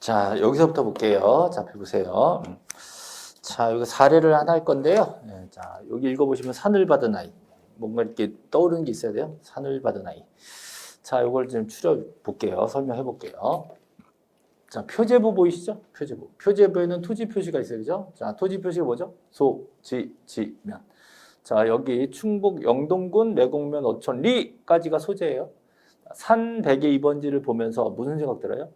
자, 여기서부터 볼게요. 자, 보세요. 자, 여기 사례를 하나 할 건데요. 자, 여기 읽어보시면 산을 받은 아이. 뭔가 이렇게 떠오르는 게 있어야 돼요. 산을 받은 아이. 자, 이걸 좀 추려 볼게요. 설명해 볼게요. 자, 표제부 보이시죠? 표제부. 표제부에는 토지 표시가 있어요. 그죠? 자, 토지 표시가 뭐죠? 소, 지, 면. 자, 여기 충북 영동군 내곡면 어촌리까지가 소재예요. 산 102번지를 보면서 무슨 생각 들어요?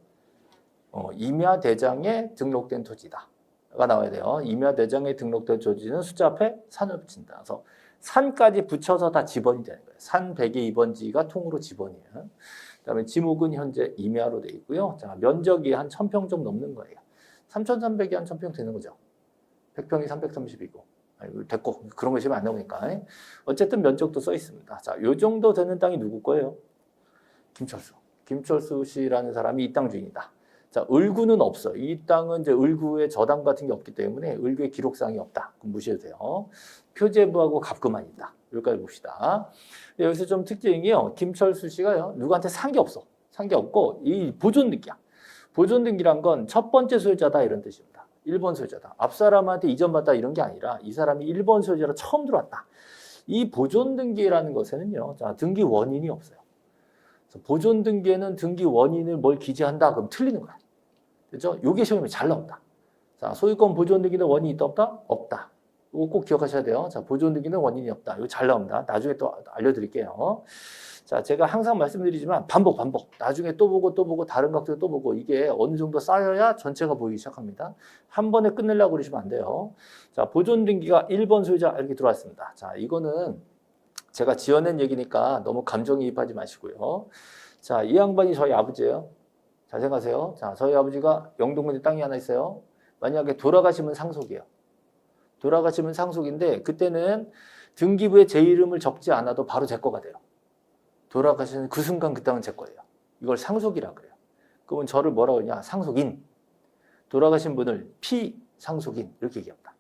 임야대장에 등록된 토지다가 나와야 돼요. 임야대장에 등록된 토지는 숫자 앞에 산을 붙인다. 그래서 산까지 붙여서 다 지번이 되는 거예요. 산 102번지가 통으로 지번이에요. 그다음에 지목은 현재 임야로 되어 있고요. 자, 면적이 한 1000평 좀 넘는 거예요. 3,300이 한 1000평 되는 거죠. 100평이 330이고. 됐고 그런 거 지금 안 나오니까. 어쨌든 면적도 써 있습니다. 자, 요 정도 되는 땅이 누구 거예요? 김철수. 김철수 씨라는 사람이 이 땅 주인이다. 자, 을구는 없어. 이 땅은 이제 을구에 저당 같은 게 없기 때문에 을구에 기록사항이 없다. 그럼 무시해도 돼요. 표제부하고 갑구만 있다. 여기까지 봅시다. 여기서 좀 특징이요. 김철수 씨가요. 누구한테 산 게 없어. 산 게 없고 이 보존등기야. 보존등기란 건 첫 번째 소유자다 이런 뜻입니다. 1번 소유자다. 앞 사람한테 이전받다 이런 게 아니라 이 사람이 1번 소유자로 처음 들어왔다. 이 보존등기라는 것에는요. 자, 등기 원인이 없어요. 보존 등기에는 등기 원인을 뭘 기재한다 그럼 틀리는 거야. 그렇죠? 요게 시험에 잘 나온다. 자, 소유권 보존 등기는 원인이 있다 없다? 없다. 이거 꼭 기억하셔야 돼요. 자, 보존 등기는 원인이 없다. 이거 잘 나옵니다. 나중에 또 알려드릴게요. 자, 제가 항상 말씀드리지만 반복. 나중에 또 보고 다른 각도에 또 보고 이게 어느 정도 쌓여야 전체가 보이기 시작합니다. 한 번에 끝내려고 그러시면 안 돼요. 자, 보존 등기가 1번 소유자 이렇게 들어왔습니다. 자, 이거는 제가 지어낸 얘기니까 너무 감정이입하지 마시고요. 자, 이 양반이 저희 아버지예요. 잘 생각하세요. 자, 저희 아버지가 영동군에 땅이 하나 있어요. 만약에 돌아가시면 상속이에요. 돌아가시면 상속인데 그때는 등기부에 제 이름을 적지 않아도 바로 제 거가 돼요. 돌아가시는 그 순간 그 땅은 제 거예요. 이걸 상속이라 그래요. 그러면 저를 뭐라고 하냐? 상속인. 돌아가신 분을 피상속인 이렇게 얘기합니다.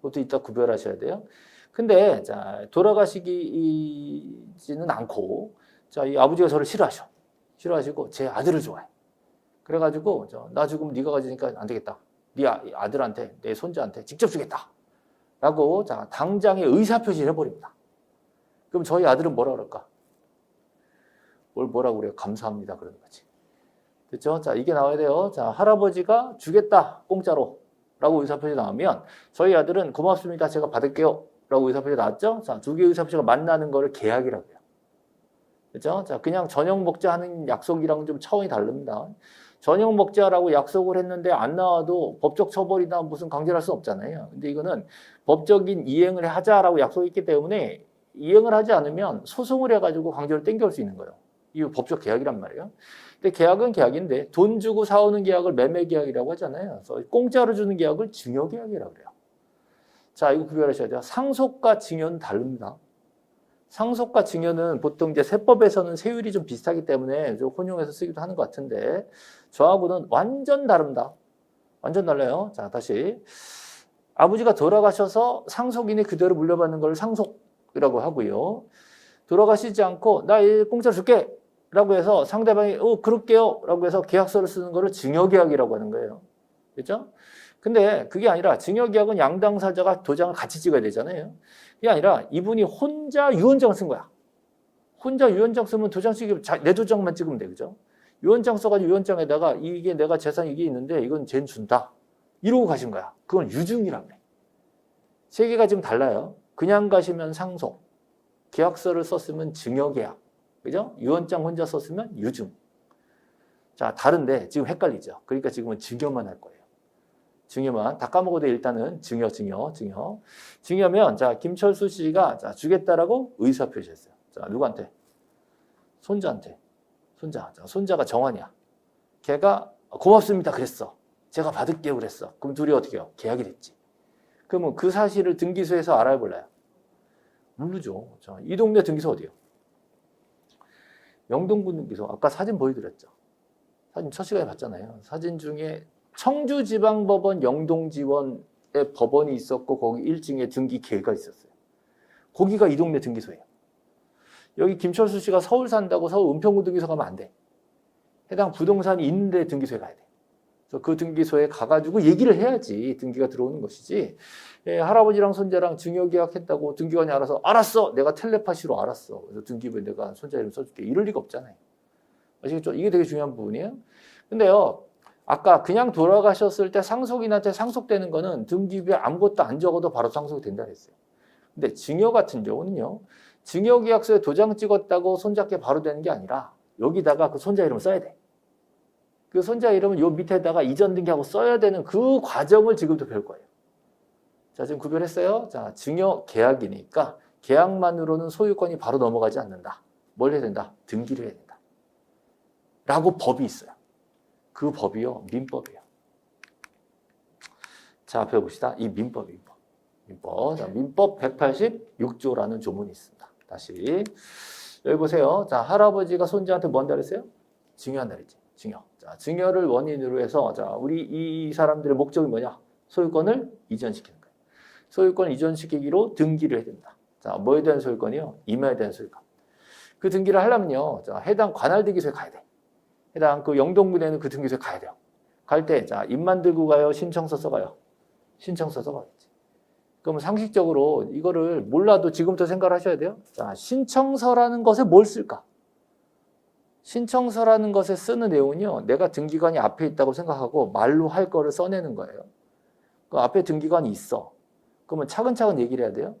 그것도 이따 구별하셔야 돼요. 근데 자, 돌아가시지는 않고 자, 이 아버지가 저를 싫어하시고 제 아들을 좋아해. 그래가지고 나 죽으면 네가 가지니까 안 되겠다. 네 아들한테 내 손자한테 직접 주겠다. 라고 자, 당장에 의사표시를 해버립니다. 그럼 저희 아들은 뭐라 그럴까? 뭐라고 그래요? 감사합니다. 그러는 거지. 됐죠? 자, 이게 나와야 돼요. 자, 할아버지가 주겠다. 공짜로. 라고 의사표시 나오면 저희 아들은 고맙습니다. 제가 받을게요. 라고 의사표시 나왔죠? 자, 두 개의 의사표시가 만나는 거를 계약이라고 해요. 그죠? 자, 그냥 저녁 먹자 하는 약속이랑은 좀 차원이 다릅니다. 저녁 먹자라고 약속을 했는데 안 나와도 법적 처벌이나 무슨 강제를 할 수 없잖아요. 근데 이거는 법적인 이행을 하자라고 약속했기 때문에 이행을 하지 않으면 소송을 해가지고 강제로 땡겨올 수 있는 거예요. 이거 법적 계약이란 말이에요. 근데 계약은 계약인데 돈 주고 사오는 계약을 매매 계약이라고 하잖아요. 그래서 공짜로 주는 계약을 증여 계약이라고 그래요. 자, 이거 구별하셔야 돼요. 상속과 증여는 다릅니다. 상속과 증여는 보통 이제 세법에서는 세율이 좀 비슷하기 때문에 좀 혼용해서 쓰기도 하는 것 같은데 저하고는 완전 다릅니다. 완전 달라요. 자, 다시. 아버지가 돌아가셔서 상속인이 그대로 물려받는 걸 상속이라고 하고요. 돌아가시지 않고 나 이 공짜 줄게 라고 해서 상대방이 그럴게요 라고 해서 계약서를 쓰는 거를 증여계약이라고 하는 거예요. 그렇죠? 근데 그게 아니라 증여계약은 양당사자가 도장을 같이 찍어야 되잖아요. 그게 아니라 이분이 혼자 유언장을 쓴 거야. 혼자 유언장 쓰면 도장 찍으면 내 도장만 찍으면 돼. 그죠? 유언장 써가지고 유언장에다가 이게 내가 재산 이게 있는데 이건 쟨 준다. 이러고 가신 거야. 그건 유증이라고 해. 세 개가 지금 달라요. 그냥 가시면 상속. 계약서를 썼으면 증여계약. 그죠? 유언장 혼자 썼으면 유증. 자, 다른데 지금 헷갈리죠. 그러니까 지금은 증여만 할 거예요. 증여만. 다 까먹어도 일단은 증여면 자, 김철수 씨가 자, 주겠다라고 의사 표시했어요. 자, 누구한테? 손자한테. 자, 손자가 정환이야. 걔가 고맙습니다 그랬어. 제가 받을게요 그랬어. 그럼 둘이 어떻게 해요? 계약이 됐지. 그러면 그 사실을 등기소에서 알아볼래요? 모르죠. 자, 이 동네 등기소 어디요? 영동군 등기소. 아까 사진 보여드렸죠. 사진 첫 시간에 봤잖아요. 사진 중에 청주지방법원 영동지원에 법원이 있었고 거기 1층에 등기계가 있었어요. 거기가 이 동네 등기소예요. 여기 김철수 씨가 서울 산다고 서울 은평구 등기소 가면 안 돼. 해당 부동산이 있는데 등기소에 가야 돼. 그래서 그 등기소에 가가지고 얘기를 해야지 등기가 들어오는 것이지. 예, 할아버지랑 손자랑 증여계약했다고 등기관이 알았어. 내가 텔레파시로 알았어. 그래서 등기부에 내가 손자 이름 써줄게. 이럴 리가 없잖아요. 아시겠죠? 이게 되게 중요한 부분이에요. 근데요, 아까 그냥 돌아가셨을 때 상속인한테 상속되는 거는 등기부에 아무것도 안 적어도 바로 상속이 된다 그랬어요. 근데 증여 같은 경우는요, 증여계약서에 도장 찍었다고 손자께 바로 되는 게 아니라 여기다가 그 손자 이름을 써야 돼. 그 손자 이름을 요 밑에다가 이전 등기하고 써야 되는 그 과정을 지금부터 배울 거예요. 자, 지금 구별했어요? 자, 증여 계약이니까 계약만으로는 소유권이 바로 넘어가지 않는다. 뭘 해야 된다? 등기를 해야 된다. 라고 법이 있어요. 그 법이요, 민법이에요. 자, 배워봅시다. 이 민법. 자, 민법 186조라는 조문이 있습니다. 다시. 여기 보세요. 자, 할아버지가 손자한테 뭔 달했어요? 증여한 달이지. 증여. 자, 증여를 원인으로 해서, 자, 우리 이 사람들의 목적이 뭐냐? 소유권을 이전시키는 거예요. 소유권 이전시키기로 등기를 해야 된다. 자, 뭐에 대한 소유권이요? 임야에 대한 소유권. 그 등기를 하려면요, 자, 해당 관할등기소에 가야 돼. 해당 그 영동군에는 그 등기소에 가야 돼요. 갈 때, 자, 입만 들고 가요? 신청서 써가요? 신청서 써가야지. 그럼 상식적으로 이거를 몰라도 지금부터 생각을 하셔야 돼요. 자, 신청서라는 것에 뭘 쓸까? 신청서라는 것에 쓰는 내용은요, 내가 등기관이 앞에 있다고 생각하고 말로 할 거를 써내는 거예요. 그 앞에 등기관이 있어. 그러면 차근차근 얘기를 해야 돼요.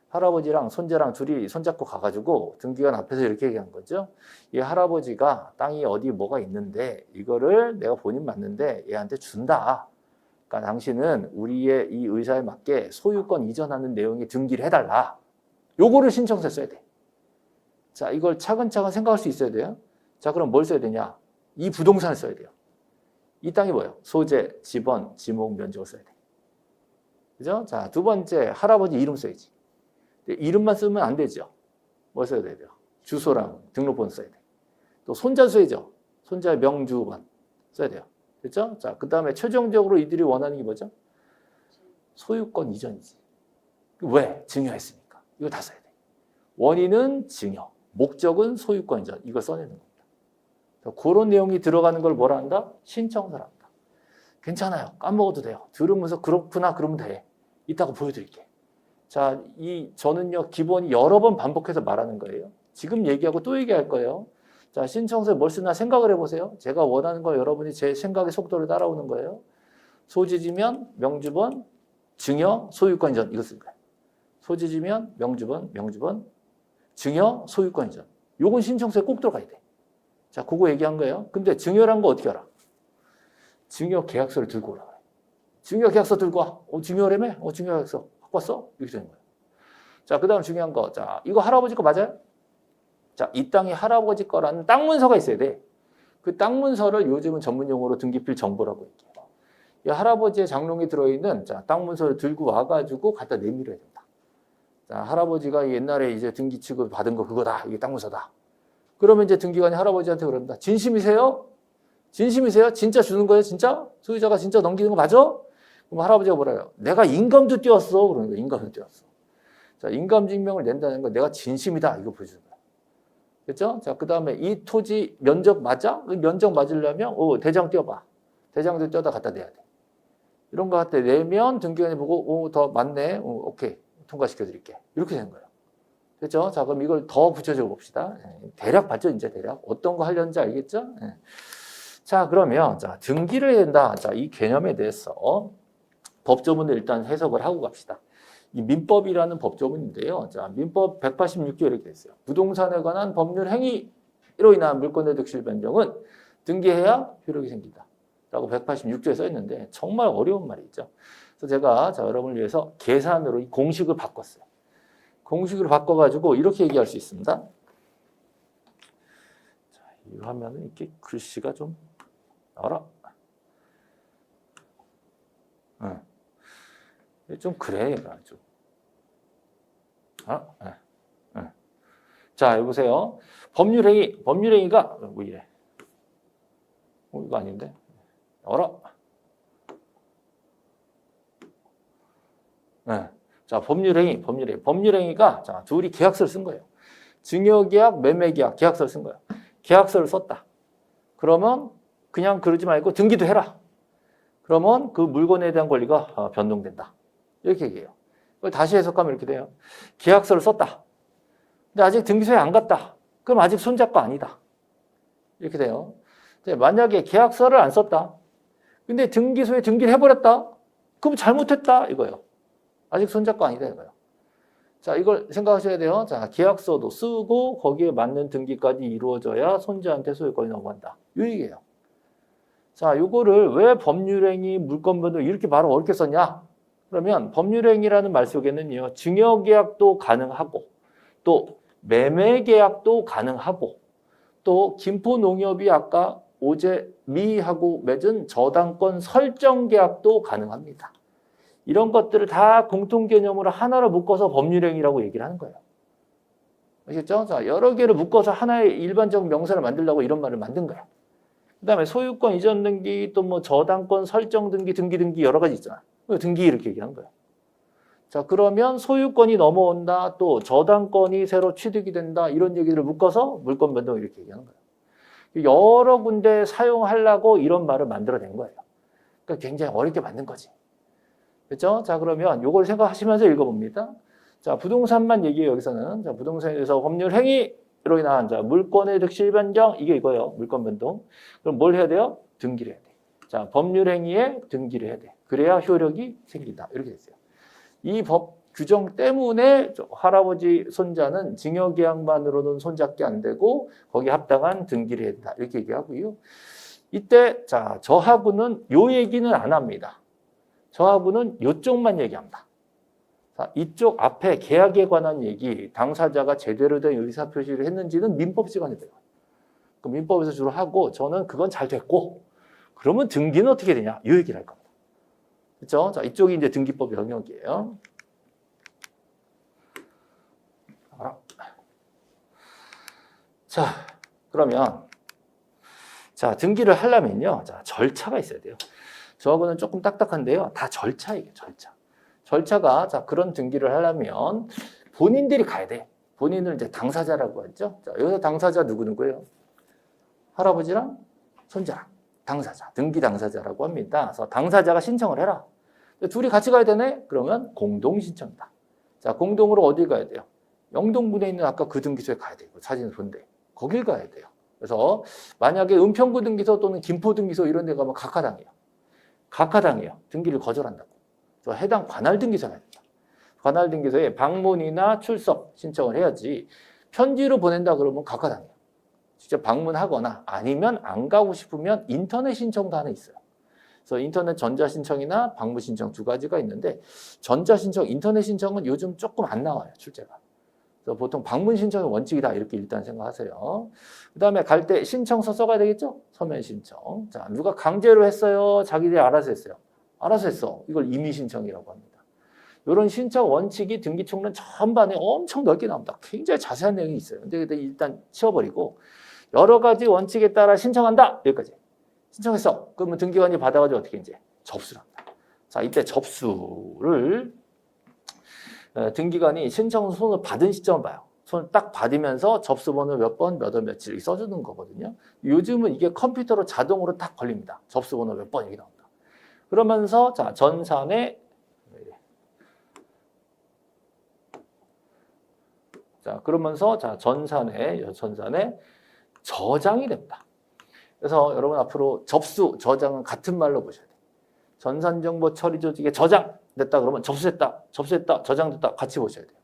할아버지랑 손자랑 둘이 손잡고 가가지고 등기관 앞에서 이렇게 얘기한 거죠. 이 할아버지가 땅이 어디 뭐가 있는데 이거를 내가 본인 맞는데 얘한테 준다. 그러니까 당신은 우리의 이 의사에 맞게 소유권 이전하는 내용이 등기를 해달라. 요거를 신청서에 써야 돼. 자, 이걸 차근차근 생각할 수 있어야 돼요. 자, 그럼 뭘 써야 되냐? 이 부동산을 써야 돼요. 이 땅이 뭐예요? 소재, 지번, 지목, 면적을 써야 돼. 그죠? 자, 두 번째, 할아버지 이름 써야지. 이름만 쓰면 안 되죠. 뭐 써야 돼요? 주소랑 등록번호 써야 돼. 또 손자 써야죠. 손자의 명주번 써야 돼요. 됐죠? 자, 그 다음에 최종적으로 이들이 원하는 게 뭐죠? 소유권 이전이지. 왜? 증여했으니까. 이거 다 써야 돼. 원인은 증여, 목적은 소유권 이전. 이걸 써내는 겁니다. 그런 내용이 들어가는 걸 뭐라 한다? 신청서라 한다. 괜찮아요. 까먹어도 돼요. 들으면서 그렇구나 그러면 돼. 이따가 보여드릴게. 자, 저는요, 기본이 여러 번 반복해서 말하는 거예요. 지금 얘기하고 또 얘기할 거예요. 자, 신청서에 뭘 쓰나 생각을 해보세요. 제가 원하는 거 여러분이 제 생각의 속도를 따라오는 거예요. 소지지면, 명주번, 증여, 소유권 이전. 이거 쓸 거예요. 소지지면, 명주번, 증여, 소유권 이전. 요건 신청서에 꼭 들어가야 돼. 자, 그거 얘기한 거예요. 근데 증여란 거 어떻게 알아? 증여 계약서를 들고 오라 그래. 증여 계약서 들고 와. 증여라며? 증여 계약서 갖고 왔어? 이렇게 되는 거예요. 자, 그 다음 중요한 거. 자, 이거 할아버지 거 맞아요? 자, 이 땅이 할아버지 거라는 땅 문서가 있어야 돼. 그 땅 문서를 요즘은 전문 용어로 등기필 정보라고 얘기해요. 이 할아버지의 장롱에 들어있는 자, 땅 문서를 들고 와가지고 갖다 내밀어야 된다. 자, 할아버지가 옛날에 이제 등기 취급 받은 거 그거다. 이게 땅 문서다. 그러면 이제 등기관이 할아버지한테 그럽니다. 진심이세요? 진심이세요? 진짜 주는 거예요? 진짜? 소유자가 진짜 넘기는 거 맞아? 그럼 할아버지가 뭐라요? 내가 인감도 띄웠어. 그러니까 인감도 띄웠어. 자, 인감 증명을 낸다는 건 내가 진심이다. 이거 보여주는 거야. 그렇죠? 자, 그 다음에 이 토지 면적 맞아? 면적 맞으려면 대장 띄워봐. 대장도 띄워다 갖다 내야 돼. 이런 거 갖다 내면 등기관이 보고 더 맞네. 오케이. 통과시켜 드릴게. 이렇게 되는 거예요. 그렇죠? 자, 그럼 이걸 더 구체적으로 봅시다. 대략 봤죠? 이제 대략. 어떤 거 하려는지 알겠죠? 자, 그러면 자, 등기를 해야 된다. 자, 이 개념에 대해서 법조문을 일단 해석을 하고 갑시다. 이 민법이라는 법조문인데요. 자, 민법 186조 이렇게 돼 있어요. 부동산에 관한 법률 행위로 인한 물권의 득실 변경은 등기해야 효력이 생긴다. 라고 186조에 써 있는데 정말 어려운 말이죠. 그래서 제가 자, 여러분을 위해서 계산으로 이 공식을 바꿨어요. 공식으로 바꿔가지고 이렇게 얘기할 수 있습니다. 자, 이거 하면은 이렇게 글씨가 좀 나와라. 좀 그래, 얘가 좀. 자, 여기 보세요. 법률행위가 뭐 이래. 이거 아닌데. 나와라. 자, 법률행위가 자, 둘이 계약서를 쓴 거예요. 증여계약, 매매계약, 계약서를 쓴 거예요. 계약서를 썼다. 그러면 그냥 그러지 말고 등기도 해라. 그러면 그 물건에 대한 권리가 변동된다. 이렇게 얘기해요. 그걸 다시 해석하면 이렇게 돼요. 계약서를 썼다. 근데 아직 등기소에 안 갔다. 그럼 아직 손자가 아니다. 이렇게 돼요. 만약에 계약서를 안 썼다. 근데 등기소에 등기를 해버렸다. 그럼 잘못했다 이거예요. 아직 손자가 아니다 이거예요. 자, 이걸 생각하셔야 돼요. 자, 계약서도 쓰고 거기에 맞는 등기까지 이루어져야 손자한테 소유권이 넘어간다. 이 얘기예요. 자, 요거를 왜 법률행위, 물권변동 이렇게 말을 어렵게 썼냐? 그러면 법률행위라는 말 속에는요, 증여계약도 가능하고, 또 매매계약도 가능하고, 또 김포농협이 아까 오제 미하고 맺은 저당권 설정계약도 가능합니다. 이런 것들을 다 공통개념으로 하나로 묶어서 법률행위라고 얘기를 하는 거예요. 아시겠죠? 자, 여러 개를 묶어서 하나의 일반적 명사를 만들려고 이런 말을 만든 거야. 그 다음에 소유권 이전 등기, 또 뭐 저당권 설정 등기, 등기 여러 가지 있잖아. 등기 이렇게 얘기하는 거야. 자, 그러면 소유권이 넘어온다, 또 저당권이 새로 취득이 된다, 이런 얘기를 묶어서 물권 변동 이렇게 얘기하는 거예요. 여러 군데 사용하려고 이런 말을 만들어낸 거예요. 그러니까 굉장히 어렵게 만든 거지. 그렇죠? 자, 그러면 요걸 생각하시면서 읽어봅니다. 자, 부동산만 얘기해요, 여기서는. 자, 부동산에 대해서 법률 행위로 인한 자, 물권의 득실 변경, 이게 이거예요. 물권 변동. 그럼 뭘 해야 돼요? 등기를 해야 돼. 자, 법률 행위에 등기를 해야 돼. 그래야 효력이 생긴다. 이렇게 됐어요. 이 법 규정 때문에 할아버지 손자는 증여계약만으로는 손잡기 안 되고 거기에 합당한 등기를 해야 된다. 이렇게 얘기하고요. 이때 자, 저하고는 요 얘기는 안 합니다. 저하고는 이쪽만 얘기합니다. 자, 이쪽 앞에 계약에 관한 얘기, 당사자가 제대로 된 의사표시를 했는지는 민법 시간에 돼요. 그 민법에서 주로 하고 저는 그건 잘 됐고 그러면 등기는 어떻게 되냐? 이 얘기를 할 겁니다. 그렇죠? 자, 이쪽이 이제 등기법 영역이에요. 자, 그러면 자, 등기를 하려면요. 자, 절차가 있어야 돼요. 저하고는 조금 딱딱한데요. 다 절차예요, 절차. 절차가, 자, 그런 등기를 하려면 본인들이 가야 돼. 본인을 이제 당사자라고 하죠. 자, 여기서 당사자 누구예요? 할아버지랑 손자랑 당사자, 등기 당사자라고 합니다. 그래서 당사자가 신청을 해라. 둘이 같이 가야 되네? 그러면 공동신청이다. 자, 공동으로 어디 가야 돼요? 영동군에 있는 아까 그 등기소에 가야 돼요. 사진을 본데. 거길 가야 돼요. 그래서 만약에 은평구 등기소 또는 김포 등기소 이런 데 가면 각하당해요. 각하당해요. 등기를 거절한다고. 그래서 해당 관할 등기소에 가야 된다. 관할 등기소에 방문이나 출석 신청을 해야지 편지로 보낸다 그러면 각하당해요. 직접 방문하거나 아니면 안 가고 싶으면 인터넷 신청도 하나 있어요. 그래서 인터넷 전자신청이나 방문신청 두 가지가 있는데 전자신청, 인터넷 신청은 요즘 조금 안 나와요. 출제가. 그래서 보통 방문신청이 원칙이다 이렇게 일단 생각하세요. 그 다음에 갈 때 신청서 써가야 되겠죠? 서면 신청. 자, 누가 강제로 했어요? 자기들이 알아서 했어요? 알아서 했어. 이걸 임의신청이라고 합니다. 이런 신청 원칙이 등기총론 전반에 엄청 넓게 나옵니다. 굉장히 자세한 내용이 있어요. 근데 일단 치워버리고 여러 가지 원칙에 따라 신청한다. 여기까지. 신청했어. 그러면 등기관이 받아가지고 어떻게 이제 접수를 합니다. 자, 이때 접수를 등기관이 신청 손을 받은 시점을 봐요. 손을 딱 받으면서 접수번호 몇 번, 몇 월, 며칠 써주는 거거든요. 요즘은 이게 컴퓨터로 자동으로 딱 걸립니다. 접수번호 몇 번 이렇게 나옵니다. 그러면서 자, 전산에 전산에 저장이 됩니다. 그래서 여러분 앞으로 접수, 저장은 같은 말로 보셔야 돼요. 전산정보 처리 조직에 저장됐다 그러면 접수했다, 저장됐다 같이 보셔야 돼요.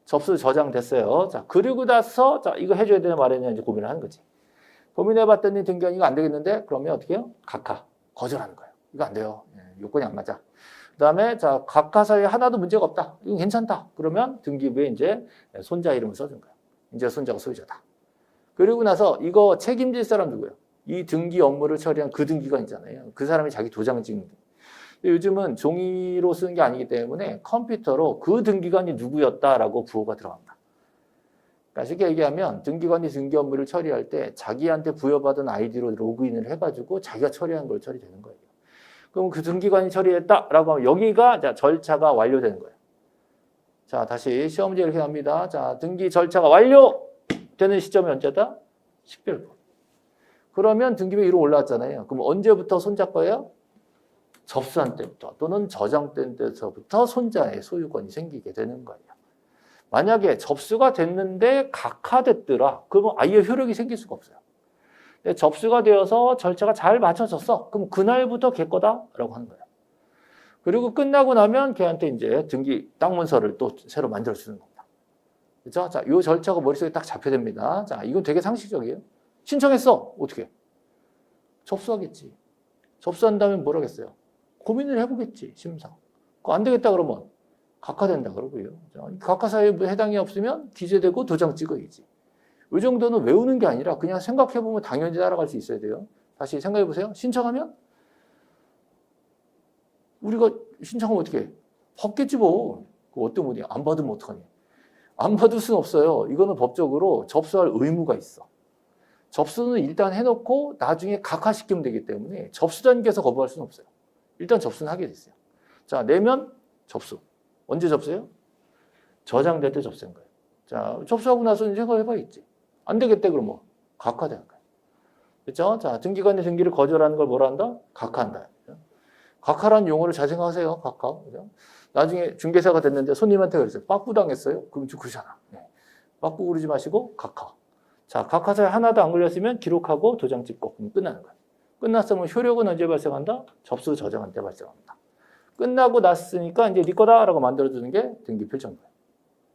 접수 저장됐어요. 자, 그리고 나서 자, 이거 해줘야 되냐 말아야 이제 고민을 하는 거지. 고민해봤더니 등기관 이거 안 되겠는데 그러면 어떻게 해요? 각하 거절하는 거예요. 이거 안 돼요. 요건이 안 맞아. 그다음에 자, 각하 사이에 하나도 문제가 없다. 이건 괜찮다. 그러면 등기부에 이제 손자 이름을 써준 거예요. 이제 손자가 소유자다. 그리고 나서 이거 책임질 사람 누구예요? 이 등기 업무를 처리한 그 등기관 있잖아요. 그 사람이 자기 도장을 찍는 거예요. 요즘은 종이로 쓰는 게 아니기 때문에 컴퓨터로 그 등기관이 누구였다라고 부호가 들어갑니다. 그러니까 쉽게 얘기하면 등기관이 등기 업무를 처리할 때 자기한테 부여받은 아이디로 로그인을 해가지고 자기가 처리한 걸 처리되는 거예요. 그럼 그 등기관이 처리했다라고 하면 여기가 자, 절차가 완료되는 거예요. 자, 다시 시험 문제 이렇게 합니다. 자, 등기 절차가 완료되는 시점이 언제다? 식별부. 그러면 등기부 위로 올라왔잖아요. 그럼 언제부터 손잡 거예요? 접수한 때부터 또는 저장된 때서부터 손자의 소유권이 생기게 되는 거예요. 만약에 접수가 됐는데 각하됐더라. 그러면 아예 효력이 생길 수가 없어요. 근데 접수가 되어서 절차가 잘 맞춰졌어. 그럼 그날부터 걔 거다라고 하는 거예요. 그리고 끝나고 나면 걔한테 이제 등기 땅 문서를 또 새로 만들어 주는 겁니다. 그렇죠? 자, 이 절차가 머릿속에 딱 잡혀야 됩니다. 자, 이건 되게 상식적이에요. 신청했어. 어떻게? 접수하겠지. 접수한 다음에 뭘 하겠어요? 고민을 해보겠지. 심사. 그거 안 되겠다 그러면 각하된다 그러고요. 각하사유에 해당이 없으면 기재되고 도장 찍어야지. 이 정도는 외우는 게 아니라 그냥 생각해보면 당연히 따라갈 수 있어야 돼요. 다시 생각해보세요. 신청하면? 우리가 신청하면 어떻게 해? 받겠지 뭐. 그거 어떤 분이 안 받으면 어떡하니? 안 받을 수는 없어요. 이거는 법적으로 접수할 의무가 있어. 접수는 일단 해놓고 나중에 각하시키면 되기 때문에 접수 단계에서 거부할 수는 없어요. 일단 접수는 하게 됐어요. 자, 내면 접수. 언제 접수해요? 저장될 때 접수한 거예요. 자, 접수하고 나서 이제 생각해봐야겠지. 안 되겠대 그러면 각하되는 거예요. 그렇죠? 자, 등기관의 등기를 거절하는 걸 뭐라 한다? 각하한다. 각하라는 용어를 잘 생각하세요. 각하. 그죠? 나중에 중개사가 됐는데 손님한테 그랬어요. 빠꾸 당했어요. 그럼 좀 그러잖아. 네. 빠꾸 그러지 마시고 각하. 자, 각하사에 하나도 안 걸렸으면 기록하고 도장 찍고 그럼 끝나는 거예요. 끝났으면 효력은 언제 발생한다? 접수 저장한 때 발생합니다. 끝나고 났으니까 이제 네 거다라고 만들어주는 게 등기 필정거예요.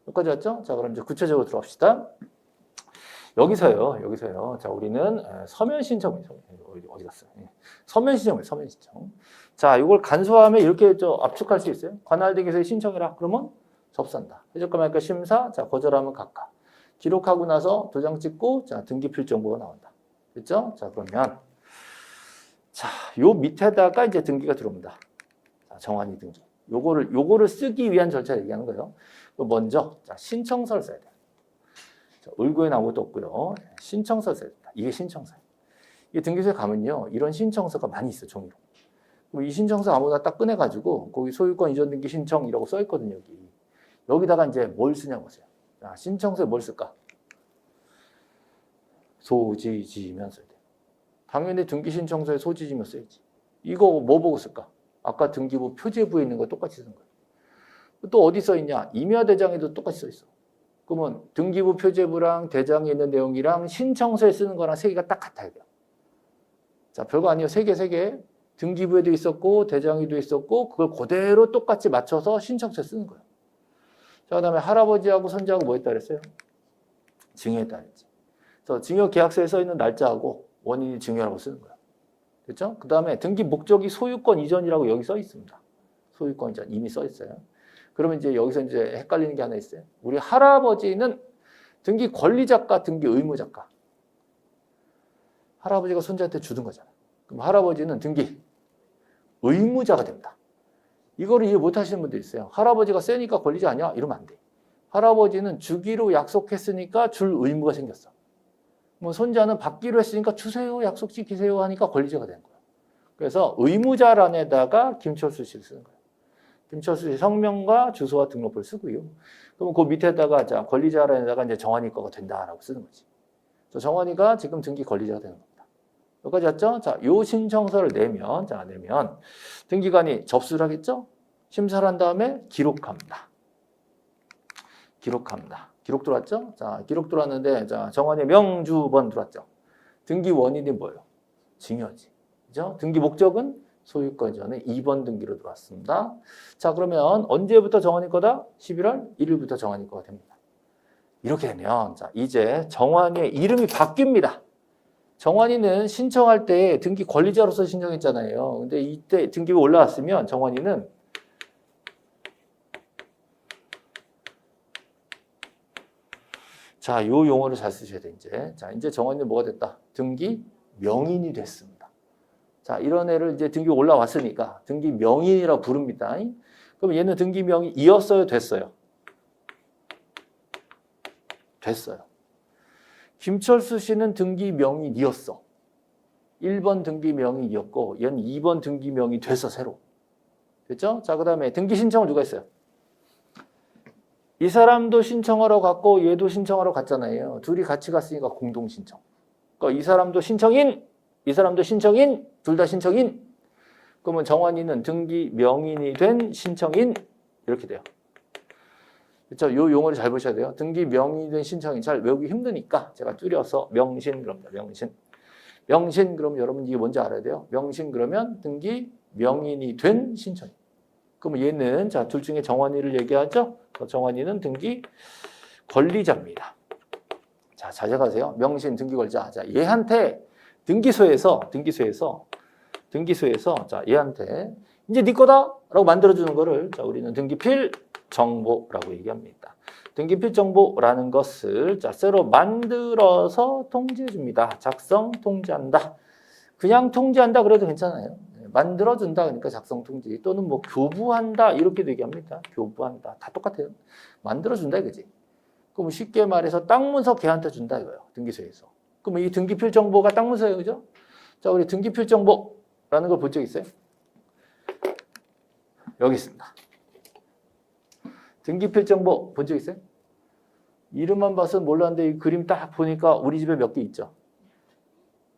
여기까지 왔죠? 자, 그럼 이제 구체적으로 들어갑시다. 여기서요. 자, 우리는 서면 신청, 어디 갔어요? 서면 신청이에요, 서면 신청. 자, 이걸 간소화하면 이렇게 압축할 수 있어요. 관할등기소에 신청해라. 그러면 접수한다. 해줄까 말까 심사, 자, 거절하면 각하. 기록하고 나서 도장 찍고, 자, 등기 필정보가 나온다. 됐죠? 자, 그러면, 자, 요 밑에다가 이제 등기가 들어옵니다. 자, 정환이 등기. 요거를 쓰기 위한 절차 얘기하는 거예요. 먼저, 자, 신청서를 써야 돼요. 을구에는 아무것도 없고요. 신청서 써야 됩니다. 이게 신청서예요. 이게 등기소에 가면요. 이런 신청서가 많이 있어요. 종이로. 이 신청서 아무나 딱 꺼내가지고 거기 소유권 이전 등기 신청이라고 써있거든요. 여기다가 이제 뭘 쓰냐고 보세요. 자, 신청서에 뭘 쓸까? 소지지면 써야 돼요. 당연히 등기 신청서에 소지지면 써야지. 이거 뭐 보고 쓸까? 아까 등기부 표제부에 있는 거 똑같이 쓰는 거예요. 또 어디 써있냐? 임야대장에도 똑같이 써있어. 그러면 등기부 표제부랑 대장에 있는 내용이랑 신청서에 쓰는 거랑 세 개가 딱 같아야 돼요. 자, 별거 아니에요. 세 개. 등기부에도 있었고 대장에도 있었고 그걸 그대로 똑같이 맞춰서 신청서에 쓰는 거예요. 자, 그다음에 할아버지하고 손자하고 뭐 했다 그랬어요? 증여했다 그랬지. 그래서 증여 계약서에 써 있는 날짜하고 원인이 증여라고 쓰는 거예요. 그렇죠? 그다음에 등기 목적이 소유권 이전이라고 여기 써 있습니다. 소유권 이전 이미 써 있어요. 그러면 이제 여기서 이제 헷갈리는 게 하나 있어요. 우리 할아버지는 등기 권리자가 등기 의무자가. 할아버지가 손자한테 주는 거잖아. 그럼 할아버지는 등기 의무자가 됩니다. 이거를 이해 못 하시는 분들 있어요. 할아버지가 세니까 권리자 아니야? 이러면 안 돼. 할아버지는 주기로 약속했으니까 줄 의무가 생겼어. 뭐 손자는 받기로 했으니까 주세요, 약속 지키세요 하니까 권리자가 된 거야. 그래서 의무자란에다가 김철수 씨를 쓰는 거예요. 김철수 씨 성명과 주소와 등록부를 쓰고요. 그럼 그 밑에다가 자 권리자란에다가 이제 정환이 거가 된다라고 쓰는 거지. 그래서 정환이가 지금 등기 권리자가 되는 겁니다. 여기까지 왔죠? 자, 요 신청서를 내면 등기관이 접수를 하겠죠? 심사를 한 다음에 기록합니다. 기록 들어왔죠? 자, 기록 들어왔는데, 자, 정환의 명주번 들어왔죠? 등기 원인이 뭐예요? 증여지. 그죠? 등기 목적은 소유권 전에 2번 등기로 들어왔습니다. 자, 그러면 언제부터 정환이 거다? 11월 1일부터 정환이 거가 됩니다. 이렇게 되면, 자, 이제 정환이의 이름이 바뀝니다. 정환이는 신청할 때 등기 권리자로서 신청했잖아요. 근데 이때 등기가 올라왔으면 정환이는 자, 요 용어를 잘 쓰셔야 돼, 이제. 자, 이제 정환이는 뭐가 됐다? 등기 명인이 됐습니다. 자, 이런 애를 이제 등기 올라왔으니까 등기 명인이라고 부릅니다. 그럼 얘는 등기 명인이었어요? 됐어요? 됐어요. 김철수 씨는 등기 명인이었어. 1번 등기 명인이었고 얘는 2번 등기 명인이 됐어, 새로. 됐죠? 자, 그 다음에 등기 신청을 누가 했어요? 이 사람도 신청하러 갔고 얘도 신청하러 갔잖아요. 둘이 같이 갔으니까 공동 신청. 그러니까 이 사람도 신청인, 둘 다 신청인. 그러면 정환이는 등기 명인이 된 신청인 이렇게 돼요. 그렇죠? 요 용어를 잘 보셔야 돼요. 등기 명인이 된 신청인 잘 외우기 힘드니까 제가 줄여서 명신 그럽니다. 명신. 명신 그러면 여러분 이게 뭔지 알아야 돼요. 명신 그러면 등기 명인이 된 신청인. 그러면 얘는 자, 둘 중에 정환이를 얘기하죠. 정환이는 등기 권리자입니다. 자, 자제하세요. 명신 등기 권리자. 자, 얘한테 등기소에서 자, 얘한테 이제 네 거다라고 만들어주는 거를 자, 우리는 등기필 정보라고 얘기합니다. 등기필 정보라는 것을 자, 새로 만들어서 통지해 줍니다. 작성 통지한다. 그냥 통지한다 그래도 괜찮아요. 만들어준다 그러니까 작성 통지 또는 뭐 교부한다 이렇게도 얘기합니다. 교부한다 다 똑같아요. 만들어준다 이거지. 그럼 쉽게 말해서 땅 문서 걔한테 준다 이거예요. 등기소에서. 그럼 이 등기필 정보가 땅 문서예요, 그죠? 자, 우리 등기필 정보라는 걸 본 적 있어요? 여기 있습니다. 등기필 정보 본 적 있어요? 이름만 봐서 몰랐는데 이 그림 딱 보니까 우리 집에 몇 개 있죠?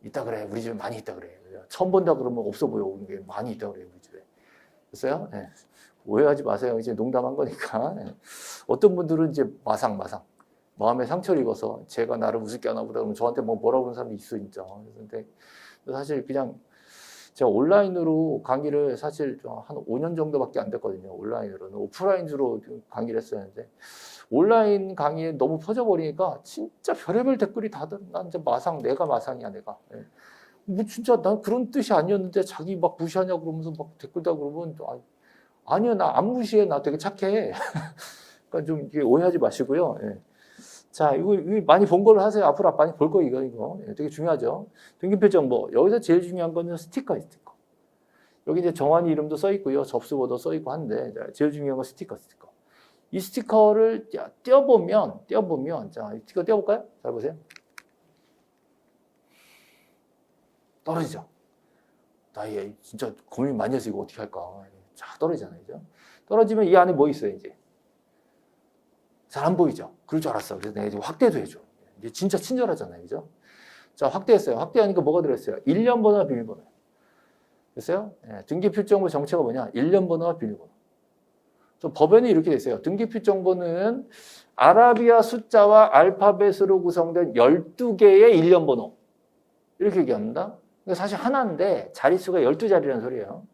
있다 그래. 우리 집에 많이 있다 그래. 처음 본다 그러면 없어 보여. 게 많이 있다 그래요. 우리 집에. 됐어요? 네. 오해하지 마세요. 이제 농담한 거니까. 네. 어떤 분들은 이제 마상. 마음에 상처를 입어서 제가 나를 우습게 하나 보다 그러면 저한테 뭐라고 하는 사람이 있어, 진짜. 근데 사실 그냥 제가 온라인으로 강의를 사실 한 5년 정도밖에 안 됐거든요. 온라인으로는. 오프라인으로 강의를 했었는데 온라인 강의에 너무 퍼져버리니까 진짜 별의별 댓글이 다들 난 이제 내가 마상이야, 내가. 예. 뭐 진짜 난 그런 뜻이 아니었는데 자기 막 무시하냐고 그러면서 막 댓글 다 그러면 아니요, 나 안 무시해. 나 되게 착해. 그러니까 좀 이게 오해하지 마시고요. 예. 자, 이거 많이 본 걸로 하세요. 앞으로 많이 볼 거 이거. 예, 되게 중요하죠. 등기필 정보. 여기서 제일 중요한 거는 스티커예요, 스티커. 여기 이제 정환이 이름도 써 있고요. 접수번호 써 있고 한데 제일 중요한 건 스티커. 이 스티커를 떼어보면 자, 이 스티커 떼어볼까요? 잘 보세요. 떨어지죠. 나 진짜 고민 많이 해서 이거 어떻게 할까? 자, 떨어지잖아요. 그죠? 떨어지면 이 안에 뭐 있어요, 이제? 잘 안 보이죠? 그럴 줄 알았어. 그래서 내가 이제 확대도 해줘. 이제 진짜 친절하잖아요. 그죠? 자, 확대했어요. 확대하니까 뭐가 들어있어요? 1년 번호와 비밀번호. 됐어요? 네, 등기필정보 정체가 뭐냐? 1년 번호와 비밀번호. 법에는 이렇게 돼 있어요. 등기필정보는 아라비아 숫자와 알파벳으로 구성된 12개의 1년 번호. 이렇게 얘기합니다. 사실 하나인데 자릿수가 12자리라는 소리예요.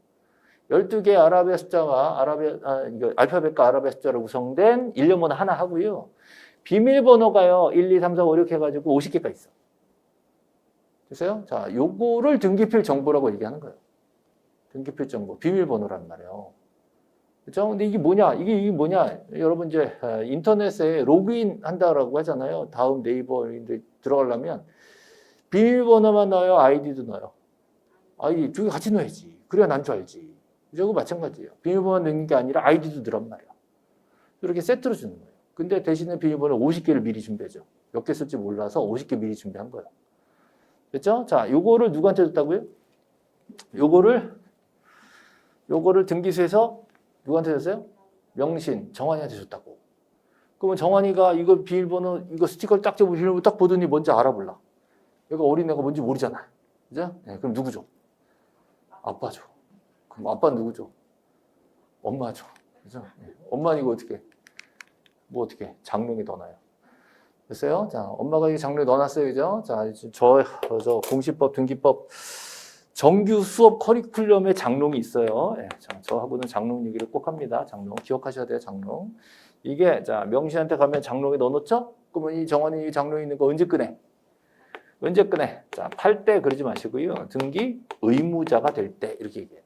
12개의 아라비아 숫자와 알파벳과 아라비아 숫자로 구성된 1년 번호 하나 하고요. 비밀번호가요. 1, 2, 3, 4, 5, 6 해가지고 50개가 있어. 됐어요? 자, 요거를 등기필 정보라고 얘기하는 거예요. 등기필 정보, 비밀번호란 말이에요. 그렇죠? 근데 이게 뭐냐? 이게 뭐냐? 여러분 이제 인터넷에 로그인 한다라고 하잖아요. 다음 네이버에 들어가려면 비밀번호만 넣어요, 아이디도 넣어요. 아이디 두 개 같이 넣어야지. 그래야 난 줄 알지. 이거 마찬가지예요. 비밀번호 넣는 게 아니라 아이디도 넣으란 말이야. 이렇게 세트로 주는 거예요. 근데 대신에 비밀번호 50개를 미리 준비하죠. 몇 개 쓸지 몰라서 50개 미리 준비한 거예요. 됐죠? 자, 요거를 누구한테 줬다고요? 요거를 등기소에서 누구한테 줬어요? 명신, 정환이한테 줬다고. 그러면 정환이가 이거 비밀번호, 이거 스티커를 딱 잡고 비밀번호 딱 보더니 뭔지 알아볼라. 얘가 어린애가 뭔지 모르잖아. 그죠? 네, 그럼 누구 줘? 아빠 줘. 그럼 아빠는 누구 줘? 엄마 줘. 그죠? 네. 엄마는 이거 어떻게? 어떻게? 장롱에 넣어놔요. 됐어요? 자, 엄마가 이 장롱에 넣어놨어요. 그죠? 자, 저 공시법, 등기법, 정규 수업 커리큘럼에 장롱이 있어요. 네, 자, 저하고는 장롱 얘기를 꼭 합니다. 장롱. 기억하셔야 돼요, 장롱. 이게, 자, 명시한테 가면 장롱에 넣어놓죠? 그러면 이 정환이 이 장롱에 있는 거 언제 꺼내? 자, 팔 때 그러지 마시고요. 등기 의무자가 될 때 이렇게 얘기해야 돼.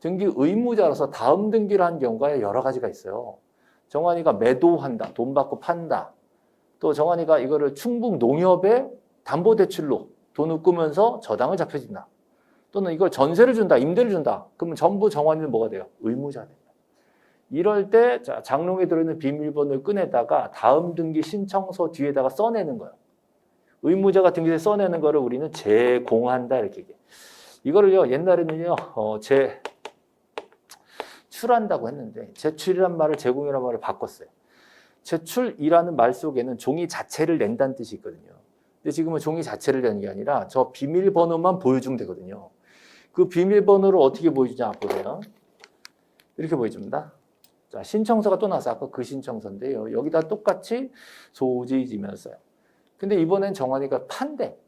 등기 의무자로서 다음 등기를 한 경우가 여러 가지가 있어요. 정환이가 매도한다, 돈 받고 판다. 또 정환이가 이거를 충북 농협에 담보대출로 돈을 꾸면서 저당을 잡혀진다. 또는 이걸 전세를 준다, 임대를 준다. 그러면 전부 정환이는 뭐가 돼요? 의무자가 됩니다. 이럴 때 자, 장롱에 들어있는 비밀번호를 꺼내다가 다음 등기 신청서 뒤에다가 써내는 거예요. 의무자가 등기소에 써내는 거를 우리는 제공한다 이렇게 얘기해요. 이거를요 옛날에는요 제출한다고 했는데 제출이란 말을 제공이라는 말을 바꿨어요. 제출이라는 말 속에는 종이 자체를 낸다는 뜻이 있거든요. 근데 지금은 종이 자체를 내는 게 아니라 저 비밀번호만 보여주면 되거든요. 그 비밀번호를 어떻게 보여주냐 보세요. 이렇게 보여줍니다. 자, 신청서가 또 나서 아까 그 신청서인데요. 여기다 똑같이 소지지면을 써요. 근데 이번엔 정환이가 판대.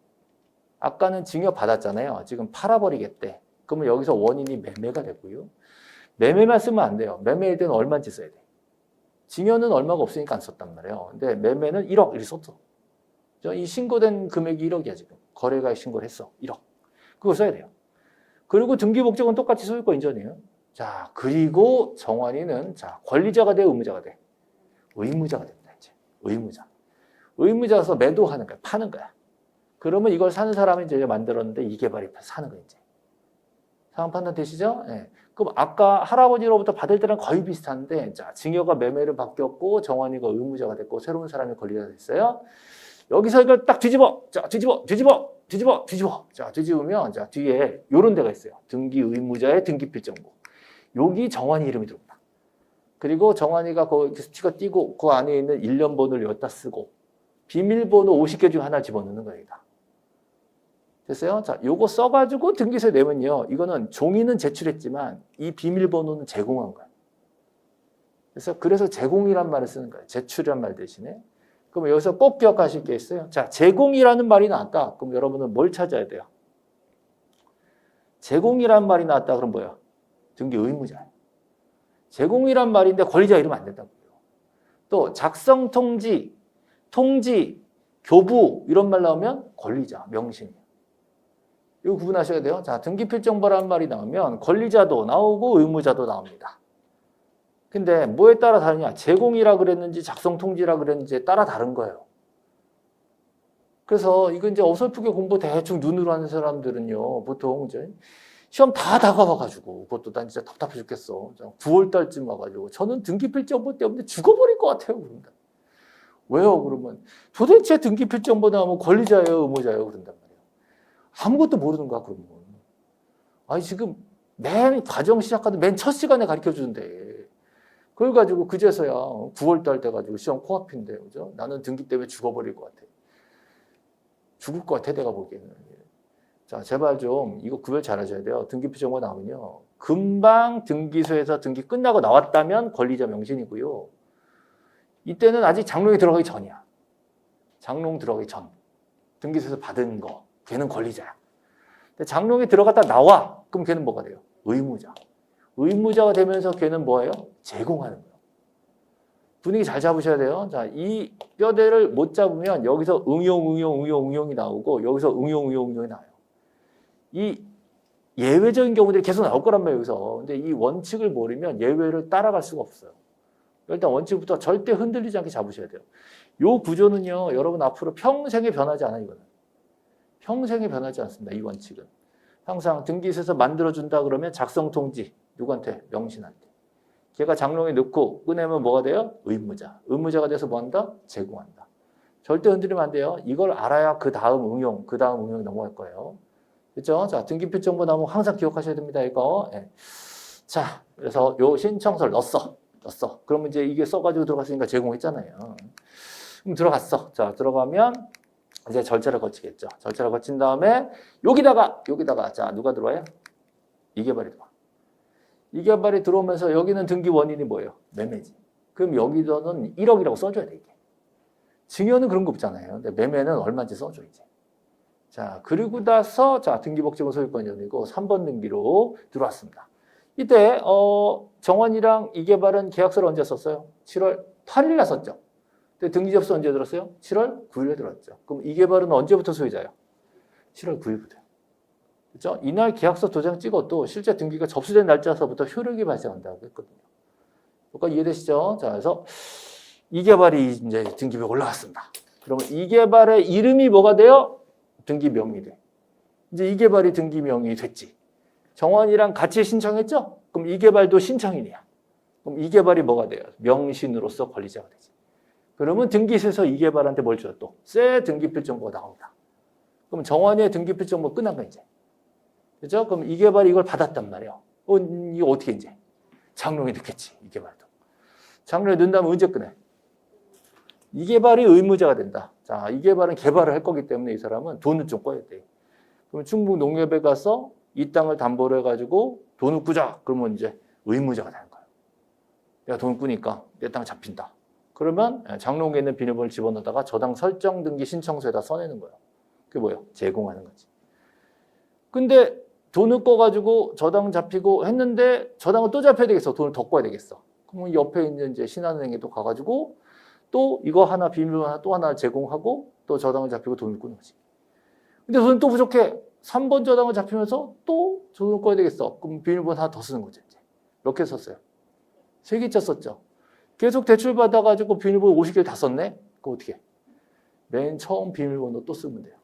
아까는 징역 받았잖아요. 지금 팔아버리겠대. 그러면 여기서 원인이 매매가 되고요. 매매만 쓰면 안 돼요. 매매일 때는 얼마인지 써야 돼. 징여는 얼마가 없으니까 안 썼단 말이에요. 근데 매매는 1억 이렇게 썼어. 이 신고된 금액이 1억이야 지금. 거래가 신고를 했어. 1억. 그거 써야 돼요. 그리고 등기 목적은 똑같이 소유권 인정이에요. 자, 그리고 정환이는 자, 권리자가 돼, 의무자가 돼? 의무자가 됩니다, 이제. 의무자. 의무자라서 매도하는 거야, 파는 거야. 그러면 이걸 사는 사람이 이제 만들었는데 이개발이 사는 거야, 이제. 상황 판단 되시죠? 네. 그럼 아까 할아버지로부터 받을 때랑 거의 비슷한데, 자, 증여가 매매를 바뀌었고, 정환이가 의무자가 됐고, 새로운 사람이 권리자가 됐어요. 여기서 이걸 딱 뒤집어. 자, 뒤집어. 자, 뒤집으면, 자, 뒤에 요런 데가 있어요. 등기 의무자의 등기 필정보. 여기 정환이 이름이 들어옵니다. 그리고 정환이가 거기 스티커 띄고 그 안에 있는 1년 번호를 여기다 쓰고 비밀번호 50개 중 하나 집어넣는 거예요. 됐어요? 자, 요거 써가지고 등기소에 내면요. 이거는 종이는 제출했지만 이 비밀번호는 제공한 거예요. 그래서 제공이란 말을 쓰는 거예요. 제출이란 말 대신에. 그럼 여기서 꼭 기억하실 게 있어요. 자, 제공이라는 말이 나왔다. 그럼 여러분은 뭘 찾아야 돼요? 제공이란 말이 나왔다. 그럼 뭐예요? 등기 의무자. 제공이란 말인데 권리자 이러면 안 된다고요. 또 작성 통지, 교부 이런 말 나오면 권리자, 명신이에요. 이거 구분하셔야 돼요. 자, 등기필정보라는 말이 나오면 권리자도 나오고 의무자도 나옵니다. 근데 뭐에 따라 다르냐? 제공이라 그랬는지 작성 통지라 그랬는지에 따라 다른 거예요. 그래서 이거 이제 어설프게 공부 대충 눈으로 하는 사람들은요, 보통 이제 시험 다 다가와가지고 그것도 난 진짜 답답해 죽겠어. 9월 달쯤 와가지고 저는 등기필정보 때문에 죽어버릴 것 같아요. 그런다. 왜요? 그러면 도대체 등기필정보 나오면 권리자예요, 의무자예요? 그런단 말이에요. 아무것도 모르는 거야, 그러면. 아니 지금 맨 과정 시작하는 맨 첫 시간에 가르쳐 주는데 그걸 가지고 그제서야 9월 달 돼가지고 시험 코앞인데, 그죠? 나는 등기 때문에 죽어버릴 것 같아. 죽을 것 같아, 내가 보기에는. 자, 제발 좀 이거 구별 잘 하셔야 돼요. 등기필정보 나오면요. 금방 등기소에서 등기 끝나고 나왔다면 권리자 명신이고요. 이때는 아직 장롱에 들어가기 전이야. 장롱 들어가기 전. 등기소에서 받은 거. 걔는 권리자야. 근데 장롱에 들어갔다 나와. 그럼 걔는 뭐가 돼요? 의무자. 의무자가 되면서 걔는 뭐예요? 제공하는 거예요. 분위기 잘 잡으셔야 돼요. 자, 이 뼈대를 못 잡으면 여기서 응용이 나오고 여기서 응용이 나와요. 이 예외적인 경우들이 계속 나올 거란 말이에요, 여기서. 근데 이 원칙을 모르면 예외를 따라갈 수가 없어요. 일단 원칙부터 절대 흔들리지 않게 잡으셔야 돼요. 요 구조는요, 여러분 앞으로 평생에 변하지 않아요, 이거는. 평생에 변하지 않습니다, 이 원칙은. 항상 등기소에서 만들어준다 그러면 작성 통지, 누구한테? 명신한테. 걔가 장롱에 넣고 꺼내면 뭐가 돼요? 의무자. 의무자가 돼서 뭐 한다? 제공한다. 절대 흔들리면 안 돼요. 이걸 알아야 그 다음 응용이 넘어갈 거예요. 그렇죠? 자, 등기필정보 나오면 항상 기억하셔야 됩니다, 이거. 예. 자, 그래서 요 신청서를 넣었어. 그러면 이제 이게 써가지고 들어갔으니까 제공했잖아요. 그럼 들어갔어. 자, 들어가면 이제 절차를 거치겠죠. 절차를 거친 다음에 여기다가 자, 누가 들어와요? 이개발이 들어와. 이개발이 들어오면서 여기는 등기 원인이 뭐예요? 매매지. 그럼 여기서는 1억이라고 써줘야 돼, 이게. 증여는 그런 거 없잖아요. 근데 매매는 얼마인지 써줘, 이제. 자, 그리고 나서, 자, 등기목적은 소유권이고 3번 등기로 들어왔습니다. 이때, 정환이랑 이개발은 계약서를 언제 썼어요? 7월 8일 날 썼죠. 근데 등기 접수 언제 들었어요? 7월 9일에 들었죠. 그럼 이개발은 언제부터 소유자예요? 7월 9일부터. 그렇죠? 이날 계약서 도장 찍어도 실제 등기가 접수된 날짜서부터 효력이 발생한다고 했거든요. 여기까지 이해되시죠? 자, 그래서 이개발이 이제 등기부에 올라갔습니다. 그러면 이개발의 이름이 뭐가 돼요? 등기 명의 돼. 이제 이개발이 등기 명의 됐지. 정환이랑 같이 신청했죠? 그럼 이개발도 신청인이야. 그럼 이개발이 뭐가 돼요? 명신으로서 권리자가 되지. 그러면 등기소에서 이개발한테 뭘 줘요? 또 새 등기필정보가 나옵니다. 그럼 정환이의 등기필정보 끝난 거야, 이제. 그죠? 그럼 이개발이 이걸 받았단 말이에요. 이거 어떻게 이제? 장롱에 넣겠지, 이개발도. 장롱에 넣은 다음에 언제 꺼내? 이개발이 의무자가 된다. 자, 이개발은 개발을 할 거기 때문에 이 사람은 돈을 좀 꺼야 돼. 그럼 충북 농협에 가서 이 땅을 담보로 해가지고 돈을 꾸자. 그러면 이제 의무자가 되는 거예요. 내가 돈을 꾸니까 내 땅 잡힌다. 그러면 장롱에 있는 비밀번호를 집어넣다가 저당 설정 등기 신청서에다 써내는 거예요. 그게 뭐예요? 제공하는 거지. 근데 돈을 꺼가지고 저당 잡히고 했는데 저당을 또 잡혀야 되겠어. 돈을 더 꺼야 되겠어. 그러면 옆에 있는 이제 신한은행에도 가가지고 또 이거 하나 비밀번호 하나 또 하나 제공하고 또 저당을 잡히고 돈을 꾸는 거지. 근데 돈은 또 부족해. 3번 저당을 잡히면서 또 돈을 꺼야 되겠어. 그럼 비밀번호 하나 더 쓰는 거지. 이제. 이렇게 썼어요. 3개째 썼죠. 계속 대출 받아가지고 비밀번호 50개를 다 썼네? 그거 어떻게 해? 맨 처음 비밀번호 또 쓰면 돼요.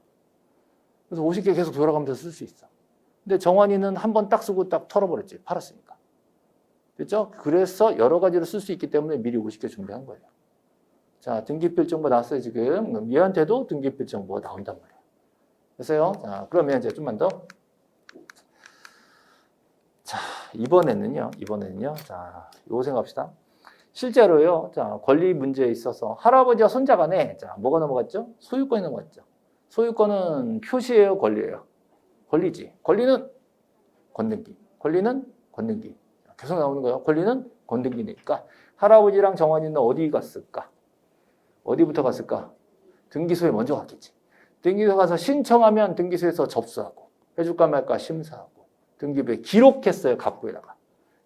그래서 50개 계속 돌아가면서 쓸 수 있어. 근데 정환이는 한 번 딱 쓰고 딱 털어버렸지. 팔았으니까. 됐죠? 그래서 여러 가지로 쓸 수 있기 때문에 미리 50개 준비한 거예요. 자, 등기필 정보 나왔어요, 지금. 그럼 얘한테도 등기필 정보가 나온단 말이에요. 됐어요? 자, 그러면 이제 좀만 더. 자, 이번에는요. 자, 요거 생각합시다. 실제로요, 자, 권리 문제에 있어서 할아버지와 손자 간에, 자, 뭐가 넘어갔죠? 소유권이 넘어갔죠. 소유권은 표시예요, 권리예요? 권리지. 권리는 건등기. 권리는 건등기. 계속 나오는 거예요. 권리는 건등기니까. 할아버지랑 정환이는 어디 갔을까? 어디부터 갔을까? 등기소에 먼저 갔겠지. 등기소 가서 신청하면 등기소에서 접수하고, 해줄까 말까 심사하고, 등기부에 기록했어요, 갑구에다가.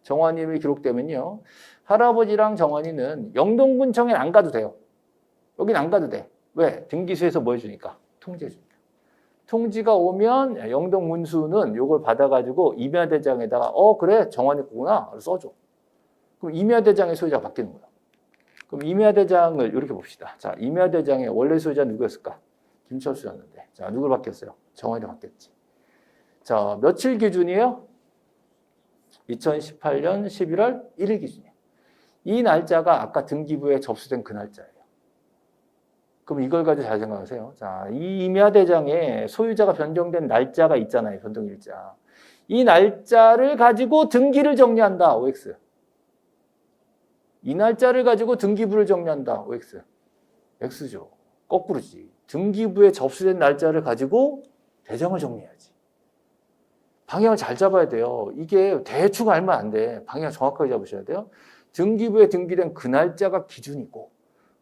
정환이름이 기록되면요. 할아버지랑 정환이는 영동군청에 안 가도 돼요. 여긴 안 가도 돼. 왜? 등기소에서 뭐 해주니까? 통지해주니까. 통지가 오면 영동문수는 이걸 받아가지고 임야대장에다가 그래 정환이 거구나 써줘. 그럼 임야대장의 소유자가 바뀌는 거야. 그럼 임야대장을 이렇게 봅시다. 자, 임야대장의 원래 소유자 누구였을까? 김철수였는데. 자, 누굴 바뀌었어요? 정환이로 바뀌었지. 자, 며칠 기준이에요? 2018년 11월 1일 기준이에요. 이 날짜가 아까 등기부에 접수된 그 날짜예요. 그럼 이걸 가지고 잘 생각하세요. 자, 이 임야대장에 소유자가 변경된 날짜가 있잖아요. 변동일자. 이 날짜를 가지고 등기를 정리한다. OX. 이 날짜를 가지고 등기부를 정리한다. OX. X죠. 거꾸로지. 등기부에 접수된 날짜를 가지고 대장을 정리해야지. 방향을 잘 잡아야 돼요. 이게 대충 알면 안 돼. 방향 정확하게 잡으셔야 돼요. 등기부에 등기된 그 날짜가 기준이고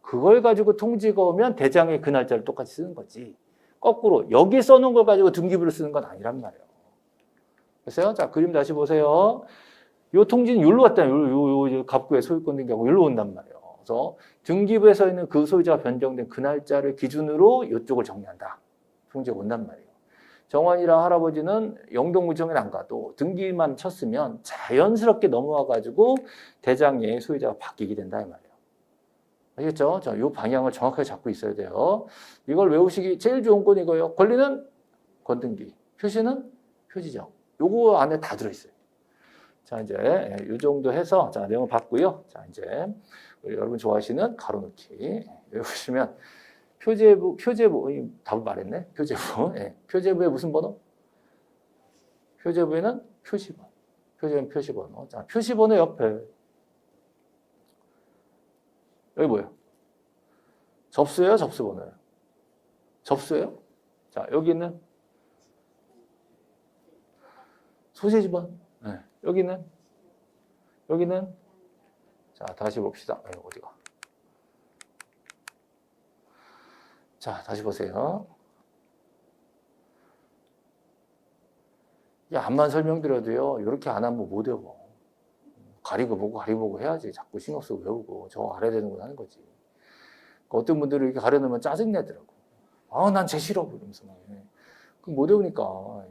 그걸 가지고 통지가 오면 대장에 그 날짜를 똑같이 쓰는 거지. 거꾸로 여기 써놓은 걸 가지고 등기부를 쓰는 건 아니란 말이에요. 됐어요? 자, 그림 다시 보세요. 요 통지는 여기로 왔다. 요 갑구의 소유권 등기하고 여기로 온단 말이에요. 그래서 등기부에 서 있는 그 소유자가 변경된 그 날짜를 기준으로 이쪽을 정리한다. 통지가 온단 말이에요. 정환이랑 할아버지는 영동구청에 안 가도 등기만 쳤으면 자연스럽게 넘어와가지고 대장의 소유자가 바뀌게 된다 이 말이에요. 아시겠죠? 자, 이 방향을 정확하게 잡고 있어야 돼요. 이걸 외우시기 제일 좋은 건 이거예요. 권리는 건등기, 표시는 표지정. 요거 안에 다 들어있어요. 자, 이제 이 정도 해서 자, 내용을 봤고요. 자, 이제 우리 여러분 좋아하시는 가로넣기. 여기 보시면 표제부, 답을 말했네. 표제부. 예. 표제부에 무슨 번호? 표제부에는 표시번호. 표제부는 표시번호. 자, 표시번호 옆에. 여기 뭐예요? 접수예요? 접수번호예요? 접수예요? 자, 여기는 소재지번. 네. 여기는 자, 다시 봅시다. 어디가? 자, 다시 보세요. 이 앞만 설명드려도요, 이렇게 안 하면 못 외워. 가리고 보고 해야지. 자꾸 신경 쓰고 외우고, 저거 알아야 되는 건 하는 거지. 어떤 분들은 이렇게 가려놓으면 짜증내더라고. 난 쟤 싫어. 그러면서. 그럼 못 외우니까.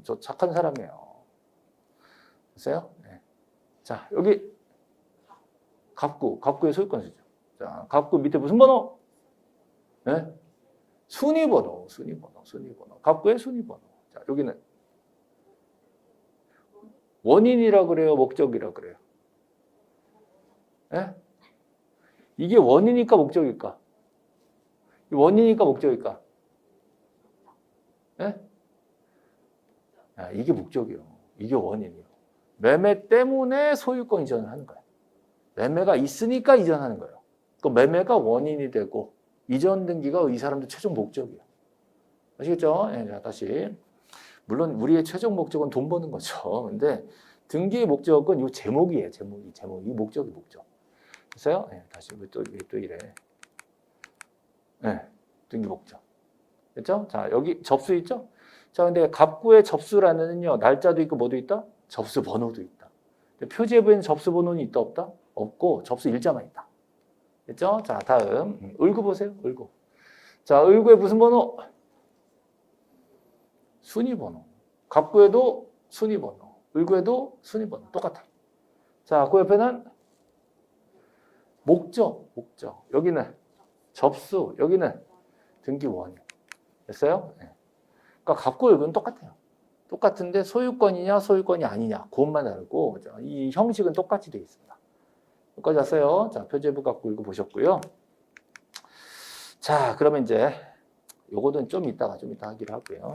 저 착한 사람이에요. 됐어요? 네. 자, 여기 갑구의 소유권 수죠. 자, 갑구 밑에 무슨 번호? 네? 순위번호. 갑구의 순위번호. 자, 여기는 원인이라 그래요? 목적이라 그래요? 네? 이게 원인일까 목적일까? 원인일까 목적일까? 네? 이게 목적이요. 이게 원인이요. 매매 때문에 소유권 이전을 하는 거예요. 매매가 있으니까 이전하는 거예요. 그 매매가 원인이 되고 이전 등기가 이 사람도 최종 목적이에요. 아시겠죠? 자, 다시 물론 우리의 최종 목적은 돈 버는 거죠. 근데 등기의 목적은 이 제목이에요. 제목이 목적이 목적. 됐어요? 네, 다시 왜 또 이래? 네, 등기 목적. 됐죠? 자, 여기 접수 있죠? 자, 근데 갑구의 접수란에는요, 날짜도 있고 뭐도 있다? 접수 번호도 있다. 표제부에는 접수 번호는 있다, 없다? 없고, 접수 일자만 있다. 됐죠? 자, 다음. 을구 보세요, 을구. 자, 을구에 무슨 번호? 순위 번호. 갑구에도 순위 번호. 을구에도 순위 번호. 똑같아. 자, 그 옆에는 목적. 여기는 접수. 여기는 등기 원인. 됐어요? 네. 그러니까 갑구 을구는 똑같아요. 똑같은데 소유권이냐 소유권이 아니냐 그것만 다르고 이 형식은 똑같이 되어 있습니다. 여기까지 왔어요. 자, 표제부 갑구 을구 보셨고요. 자, 그러면 이제 요거는 좀 이따 하기로 하고요.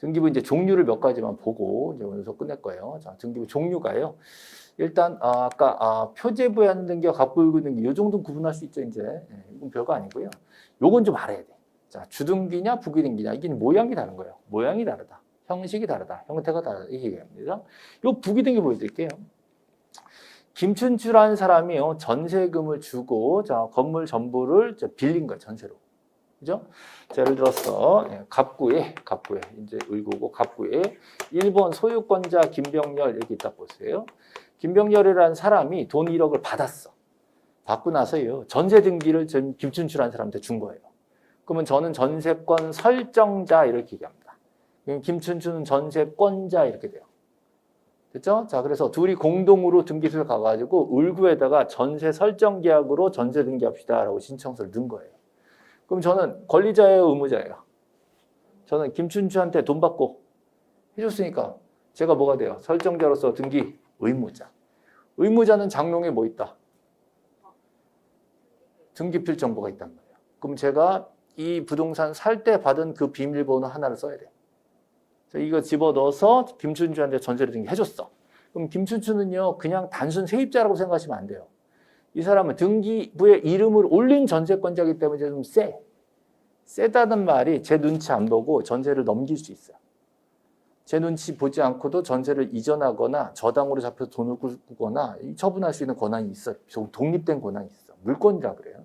등기부 이제 종류를 몇 가지만 보고 이제 오늘 수업 끝낼 거예요. 자, 등기부 종류가요. 일단 아까 표제부에 하는 등기와 갑구 을구 등기 요 정도는 구분할 수 있죠. 이제 이건 별거 아니고요. 요건 좀 알아야 돼. 자, 주등기냐 부기등기냐 이게 모양이 다른 거예요. 모양이 다르다. 형식이 다르다. 형태가 다르다. 이렇게 얘기합니다. 요 부기등기 보여드릴게요. 김춘추라는 사람이요. 전세금을 주고 자, 건물 전부를 빌린 거예요. 전세로. 그죠? 자, 예를 들어서 갑구에 이제 을구고 갑구에 1번 소유권자 김병렬 이렇게 있다 보세요. 김병렬이라는 사람이 돈 1억을 받았어. 받고 나서요. 전세 등기를 김춘추라는 사람한테 준 거예요. 그러면 저는 전세권 설정자 이렇게 얘기합니다. 김춘추는 전세권자 이렇게 돼요. 됐죠? 자, 그래서 둘이 공동으로 등기소에 가가지고 을구에다가 전세 설정 계약으로 전세 등기합시다라고 신청서를 넣은 거예요. 그럼 저는 권리자예요, 의무자예요? 저는 김춘추한테 돈 받고 해줬으니까 제가 뭐가 돼요? 설정자로서 등기 의무자. 의무자는 장롱에 뭐 있다? 등기필 정보가 있단 말이에요. 그럼 제가 이 부동산 살 때 받은 그 비밀번호 하나를 써야 돼요. 이거 집어넣어서 김춘추한테 전세를 등기해줬어. 그럼 김춘추는요, 그냥 단순 세입자라고 생각하시면 안 돼요. 이 사람은 등기부에 이름을 올린 전세권자이기 때문에 좀 세다는 말이 제 눈치 안 보고 전세를 넘길 수 있어요. 제 눈치 보지 않고도 전세를 이전하거나 저당으로 잡혀서 돈을 꾸거나 처분할 수 있는 권한이 있어요. 독립된 권한이 있어. 물권이라 그래요.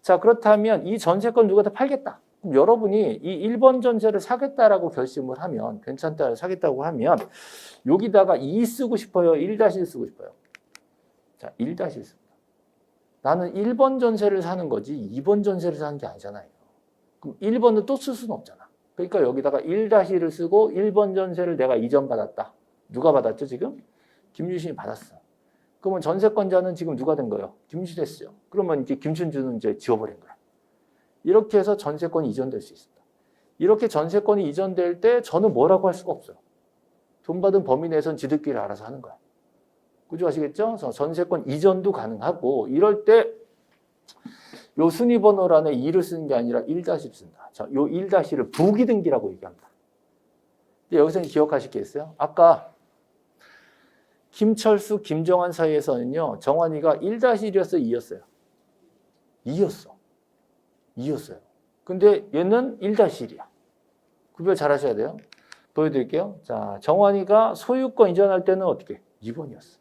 자, 그렇다면 이 전세권 누구한테 팔겠다. 그럼 여러분이 이 1번 전세를 사겠다라고 결심을 하면, 괜찮다 사겠다고 하면 여기다가 2 쓰고 싶어요? 1-1 쓰고 싶어요? 자, 1-1 씁니다. 나는 1번 전세를 사는 거지 2번 전세를 사는 게 아니잖아요. 그럼 1번을 또 쓸 수는 없잖아. 그러니까 여기다가 1-1을 쓰고 1번 전세를 내가 이전받았다. 누가 받았죠, 지금? 김유신이 받았어. 그러면 전세권자는 지금 누가 된 거예요? 김유신이 됐어요. 그러면 이제 김춘추는 이제 지워버린 거야. 이렇게 해서 전세권이 이전될 수 있습니다. 이렇게 전세권이 이전될 때 저는 뭐라고 할 수가 없어요. 돈 받은 범위 내에서는 지들끼리 알아서 하는 거야. 그죠? 아시겠죠? 그래서 전세권 이전도 가능하고 이럴 때 요 순위번호란에 2를 쓰는 게 아니라 1-를 쓴다. 자, 요 1-를 부기등기라고 얘기합니다. 근데 여기서는 기억하실 게 있어요. 아까 김철수, 김정환 사이에서는요. 정환이가 1-1이었어요? 2였어요? 2였어요. 근데 얘는 1-1이야. 구별 잘 하셔야 돼요. 보여드릴게요. 자, 정환이가 소유권 이전할 때는 어떻게? 2번이었어.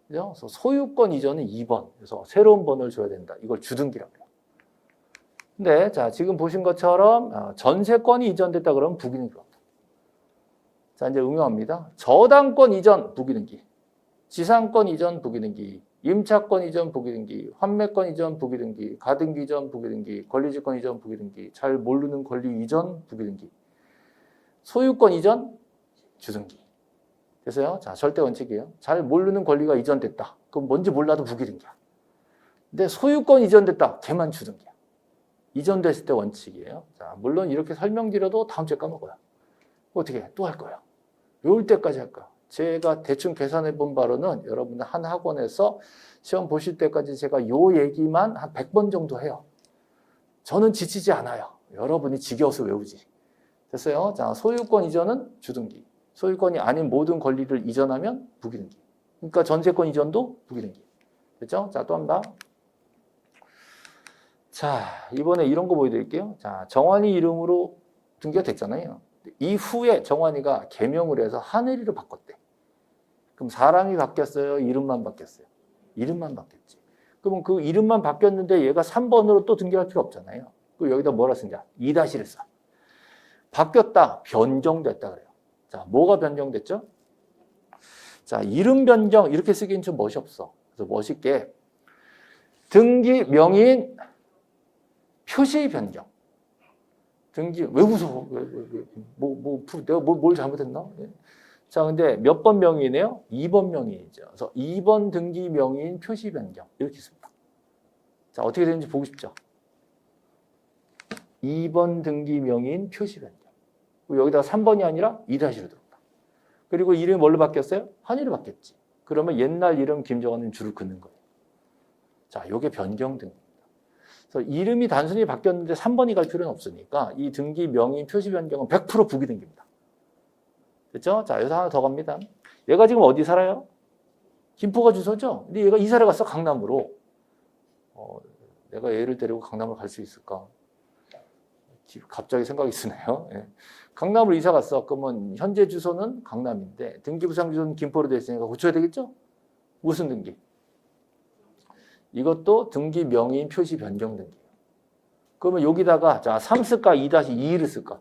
그죠? 그래서 소유권 이전은 2번. 그래서 새로운 번호를 줘야 된다. 이걸 주등기라고 해요. 근데 자, 지금 보신 것처럼 전세권이 이전됐다 그러면 부기등기로 합니다. 자, 이제 응용합니다. 저당권 이전 부기등기, 지상권 이전 부기등기, 임차권 이전 부기등기, 환매권 이전 부기등기, 가등기 이전 부기등기, 권리지권 이전 부기등기, 잘 모르는 권리 이전 부기등기, 소유권 이전 주등기. 됐어요? 자, 절대 원칙이에요. 잘 모르는 권리가 이전됐다. 그럼 뭔지 몰라도 부기등기야. 근데 소유권 이전됐다. 걔만 주등기야. 이전됐을 때 원칙이에요. 자, 물론 이렇게 설명드려도 다음 주에 까먹어요. 어떻게 또 할 거예요. 외울 때까지 할 거야. 제가 대충 계산해 본 바로는 여러분들 한 학원에서 시험 보실 때까지 제가 요 얘기만 한 100번 정도 해요. 저는 지치지 않아요. 여러분이 지겨워서 외우지. 됐어요? 자, 소유권 이전은 주등기. 소유권이 아닌 모든 권리를 이전하면 부기등기. 그러니까 전세권 이전도 부기등기. 됐죠? 자, 또 합니다. 자, 이번에 이런 거 보여드릴게요. 자, 정환이 이름으로 등기가 됐잖아요. 이후에 정환이가 개명을 해서 하늘이로 바꿨대. 그럼 사람이 바뀌었어요? 이름만 바뀌었어요? 이름만 바뀌었지. 그러면 그 이름만 바뀌었는데 얘가 3번으로 또 등기할 필요 없잖아요. 그럼 여기다 뭐라 쓰냐? 2-를 써. 바뀌었다, 변경됐다 그래요. 자, 뭐가 변경됐죠? 자, 이름 변경 이렇게 쓰기엔 좀 멋이 없어. 그래서 멋있게 등기 명의인 표시 변경. 등기 왜 무서워? 내가 뭘 잘못했나? 자, 근데 몇 번 명의네요? 2번 명의이죠. 그래서 2번 등기 명의인 표시 변경 이렇게 씁니다. 자, 어떻게 되는지 보고 싶죠? 2번 등기 명의인 표시 변경. 여기다가 3번이 아니라 2-로 들어온다. 그리고 이름이 뭘로 바뀌었어요? 한이로 바뀌었지. 그러면 옛날 이름 김정환은 줄을 긋는 거예요. 자, 요게 변경 등기입니다. 그래서 이름이 단순히 바뀌었는데 3번이 갈 필요는 없으니까 이 등기 명의인 표시 변경은 100% 부기 등기입니다. 됐죠? 자, 여기서 하나 더 갑니다. 얘가 지금 어디 살아요? 김포가 주소죠? 근데 얘가 이사를 갔어, 강남으로. 내가 얘를 데리고 강남을 갈 수 있을까? 갑자기 생각이 쓰네요. 예. 강남으로 이사 갔어. 그러면 현재 주소는 강남인데 등기부상 주소는 김포로 되어 있으니까 고쳐야 되겠죠? 무슨 등기? 이것도 등기 명의인 표시 변경 등기예요. 그러면 여기다가 자, 3 쓸까 2-2를 쓸까?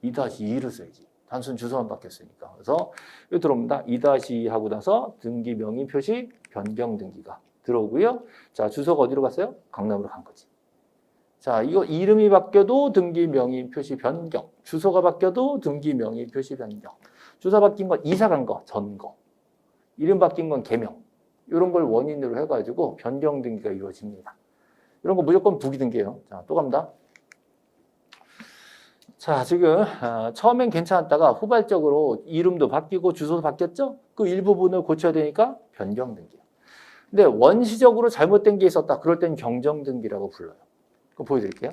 2-2를 써야지. 단순 주소만 바뀌었으니까. 그래서 여기 들어옵니다. 2-2 하고 나서 등기 명의 표시 변경 등기가 들어오고요. 자, 주소가 어디로 갔어요? 강남으로 간 거지. 자, 이거 이름이 바뀌어도 등기 명의 표시 변경. 주소가 바뀌어도 등기 명의 표시 변경. 주소 바뀐 건 이사 간 거, 전거. 이름 바뀐 건 개명. 이런 걸 원인으로 해가지고 변경 등기가 이루어집니다. 이런 거 무조건 부기 등기예요. 자, 또 갑니다. 자, 지금 처음엔 괜찮았다가 후발적으로 이름도 바뀌고 주소도 바뀌었죠? 그 일부분을 고쳐야 되니까 변경 등기예요. 근데 원시적으로 잘못된 게 있었다. 그럴 땐 경정 등기라고 불러요. 그거 보여드릴게요.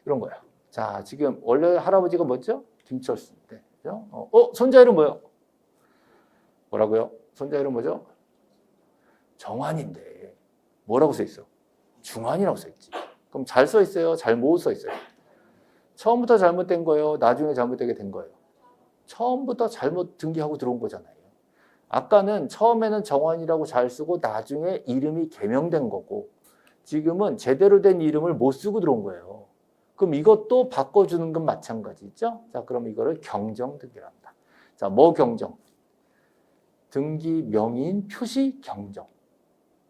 이런 거예요. 자, 지금 원래 할아버지가 뭐죠? 김철수인데. 그죠? 손자 이름 뭐예요? 뭐라고요? 손자 이름 뭐죠? 정환인데 뭐라고 써 있어? 중환이라고 써 있지. 그럼 잘 써 있어요? 잘못 써 있어요? 처음부터 잘못된 거예요? 나중에 잘못되게 된 거예요? 처음부터 잘못 등기하고 들어온 거잖아요. 아까는 처음에는 정환이라고 잘 쓰고 나중에 이름이 개명된 거고 지금은 제대로 된 이름을 못 쓰고 들어온 거예요. 그럼 이것도 바꿔주는 건 마찬가지죠? 자, 그럼 이거를 경정 등기를 합니다. 자, 뭐 경정? 등기 명의인 표시 경정.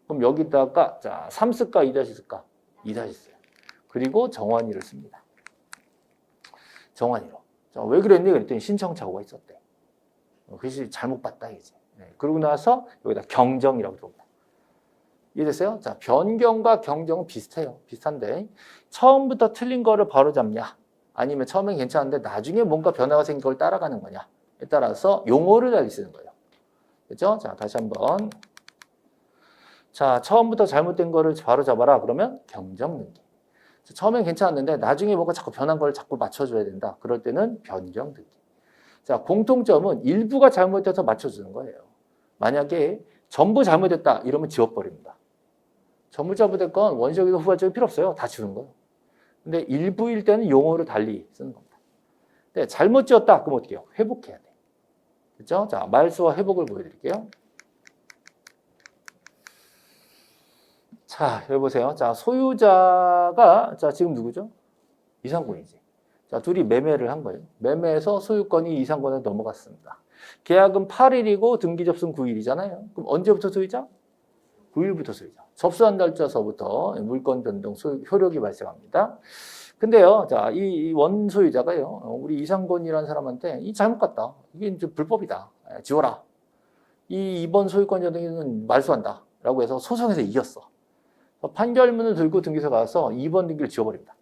그럼 여기다가 자, 3 쓸까 2- 쓸까? 2- 써요. 그리고 정환이를 씁니다. 정환이로. 자, 왜 그랬니? 그랬더니 신청 착오가 있었대. 글씨 잘못 봤다 이제. 네. 그러고 나서 여기다 경정이라고 들어옵니다. 이해됐어요? 자, 변경과 경정은 비슷해요. 비슷한데 처음부터 틀린 거를 바로 잡냐? 아니면 처음엔 괜찮은데 나중에 뭔가 변화가 생긴 걸 따라가는 거냐에 따라서 용어를 달리 쓰는 거예요. 그렇죠? 자, 다시 한번. 자, 처음부터 잘못된 거를 바로 잡아라. 그러면 경정 등기. 처음엔 괜찮았는데 나중에 뭔가 자꾸 변한 걸 자꾸 맞춰줘야 된다. 그럴 때는 변경 등기. 자, 공통점은 일부가 잘못돼서 맞춰주는 거예요. 만약에 전부 잘못됐다 이러면 지워버립니다. 전부 잘못된 건 원시적이고 후발적이 필요 없어요. 다 지우는 거예요. 근데 일부일 때는 용어를 달리 쓰는 겁니다. 근데 잘못 지었다 그럼 어떻게 해요? 회복해야 돼. 그렇죠? 자, 말수와 회복을 보여드릴게요. 자, 여기 보세요. 자, 소유자가 자, 지금 누구죠? 이상권이지. 자, 둘이 매매를 한 거예요. 매매해서 소유권이 이상권에 넘어갔습니다. 계약은 8일이고 등기 접수는 9일이잖아요. 그럼 언제부터 소유자? 9일부터 소유자. 접수한 날짜서부터 물권 변동 효력이 발생합니다. 근데요, 자, 이 원소유자가요, 우리 이상권이라는 사람한테 이 잘못 갔다. 이게 이제 불법이다. 지워라. 이번 소유권 변동은 말소한다. 라고 해서 소송에서 이겼어. 판결문을 들고 등기소 가서 2번 등기를 지워버립니다.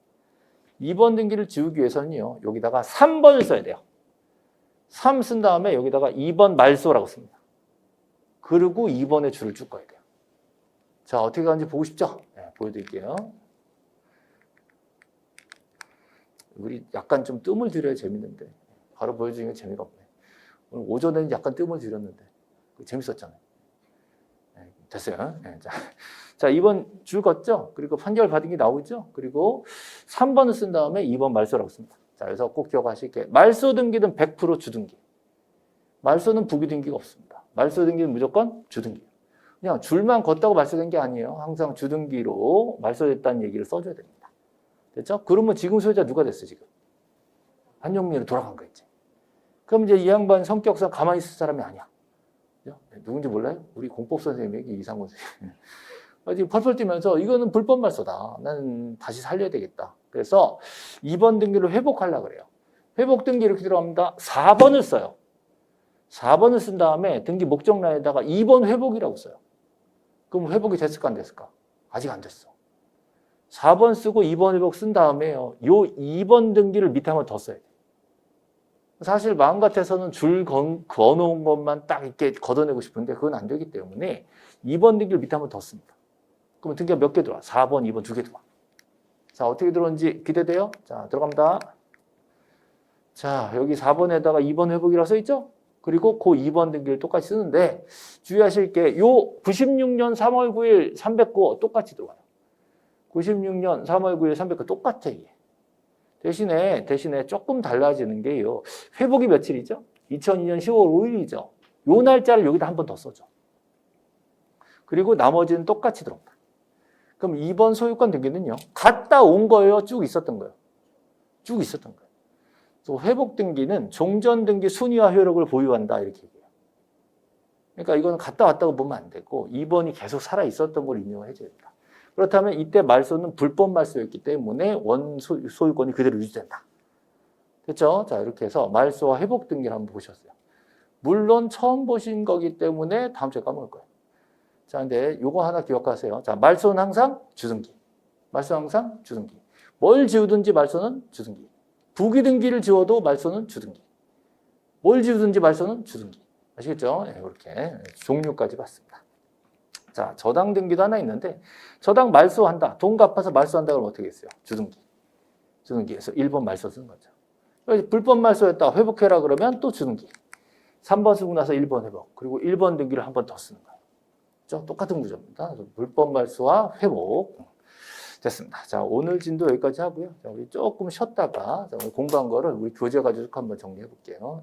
2번 등기를 지우기 위해서는요, 여기다가 3번을 써야 돼요. 3 쓴 다음에 여기다가 2번 말소라고 씁니다. 그리고 2번에 줄을 쭉 꺼야 돼요. 자, 어떻게 가는지 보고 싶죠? 네, 보여드릴게요. 우리 약간 좀 뜸을 들여야 재밌는데 바로 보여주는 게 재미가 없네. 오늘 오전에는 약간 뜸을 들였는데 재밌었잖아요. 네, 됐어요. 네, 자, 2번 줄 걷죠? 그리고 판결 받은 게 나오죠? 그리고 3번을 쓴 다음에 2번 말소라고 씁니다. 자, 그래서 꼭 기억하실게. 말소 등기는 100% 주등기. 말소는 부기등기가 없습니다. 말소 등기는 무조건 주등기. 그냥 줄만 걷다고 말소된 게 아니에요. 항상 주등기로 말소됐다는 얘기를 써줘야 됩니다. 됐죠? 그러면 지금 소유자 누가 됐어, 지금? 한영민으로 돌아간 거 있지. 그럼 이제 이 양반 성격상 가만히 있을 사람이 아니야. 그죠? 누군지 몰라요? 우리 공법 선생님에게 이상원 선생님. 지금 펄펄 뛰면서 이거는 불법 말소다. 나는 다시 살려야 되겠다. 그래서 2번 등기를 회복하려고 그래요. 회복 등기 이렇게 들어갑니다. 4번을 써요. 4번을 쓴 다음에 등기 목적란에다가 2번 회복이라고 써요. 그럼 회복이 됐을까 안 됐을까? 아직 안 됐어. 4번 쓰고 2번 회복 쓴 다음에요. 요 2번 등기를 밑에 한번 더 써야 돼. 사실 마음 같아서는 줄 그어놓은 것만 딱 이렇게 걷어내고 싶은데 그건 안 되기 때문에 2번 등기를 밑에 한번 더 씁니다. 그러면 등기가 몇 개 들어와? 4번, 2번 두 개 들어와. 자, 어떻게 들어오는지 기대돼요? 자, 들어갑니다. 자, 여기 4번에다가 2번 회복이라고 써있죠? 그리고 그 2번 등기를 똑같이 쓰는데 주의하실 게 요 96년 3월 9일 309 똑같이 들어와요. 96년 3월 9일 309 똑같아 이게. 대신에 조금 달라지는 게요. 회복이 며칠이죠? 2002년 10월 5일이죠. 요 날짜를 여기다 한 번 더 써줘. 그리고 나머지는 똑같이 들어옵니다. 그럼 2번 소유권 등기는요. 갔다 온 거예요? 쭉 있었던 거예요? 쭉 있었던 거예요. 그래서 회복 등기는 종전 등기 순위와 효력을 보유한다 이렇게 얘기해요. 그러니까 이거는 갔다 왔다고 보면 안 되고 2번이 계속 살아 있었던 걸 인용해 줘야 된다. 그렇다면 이때 말소는 불법 말소였기 때문에 원 소유권이 그대로 유지된다. 됐죠? 자, 이렇게 해서 말소와 회복 등기를 한번 보셨어요. 물론 처음 보신 거기 때문에 다음 주에 까먹을 거예요. 자, 근데 요거 하나 기억하세요. 자, 말소는 항상 주등기. 말소는 항상 주등기. 뭘 지우든지 말소는 주등기. 부기등기를 지워도 말소는 주등기. 뭘 지우든지 말소는 주등기. 아시겠죠? 네, 이렇게 종류까지 봤습니다. 자, 저당 등기도 하나 있는데 저당 말소한다. 돈 갚아서 말소한다 그러면 어떻게 했어요? 주등기. 주등기에서 1번 말소 쓰는 거죠. 불법 말소했다. 회복해라 그러면 또 주등기. 3번 쓰고 나서 1번 회복. 그리고 1번 등기를 한 번 더 쓰는 거예요. 똑같은 구조입니다. 불법 말소와 회복. 됐습니다. 자, 오늘 진도 여기까지 하고요. 자, 우리 조금 쉬었다가 오늘 공부한 거를 우리 교재 가지고 한번 정리해 볼게요.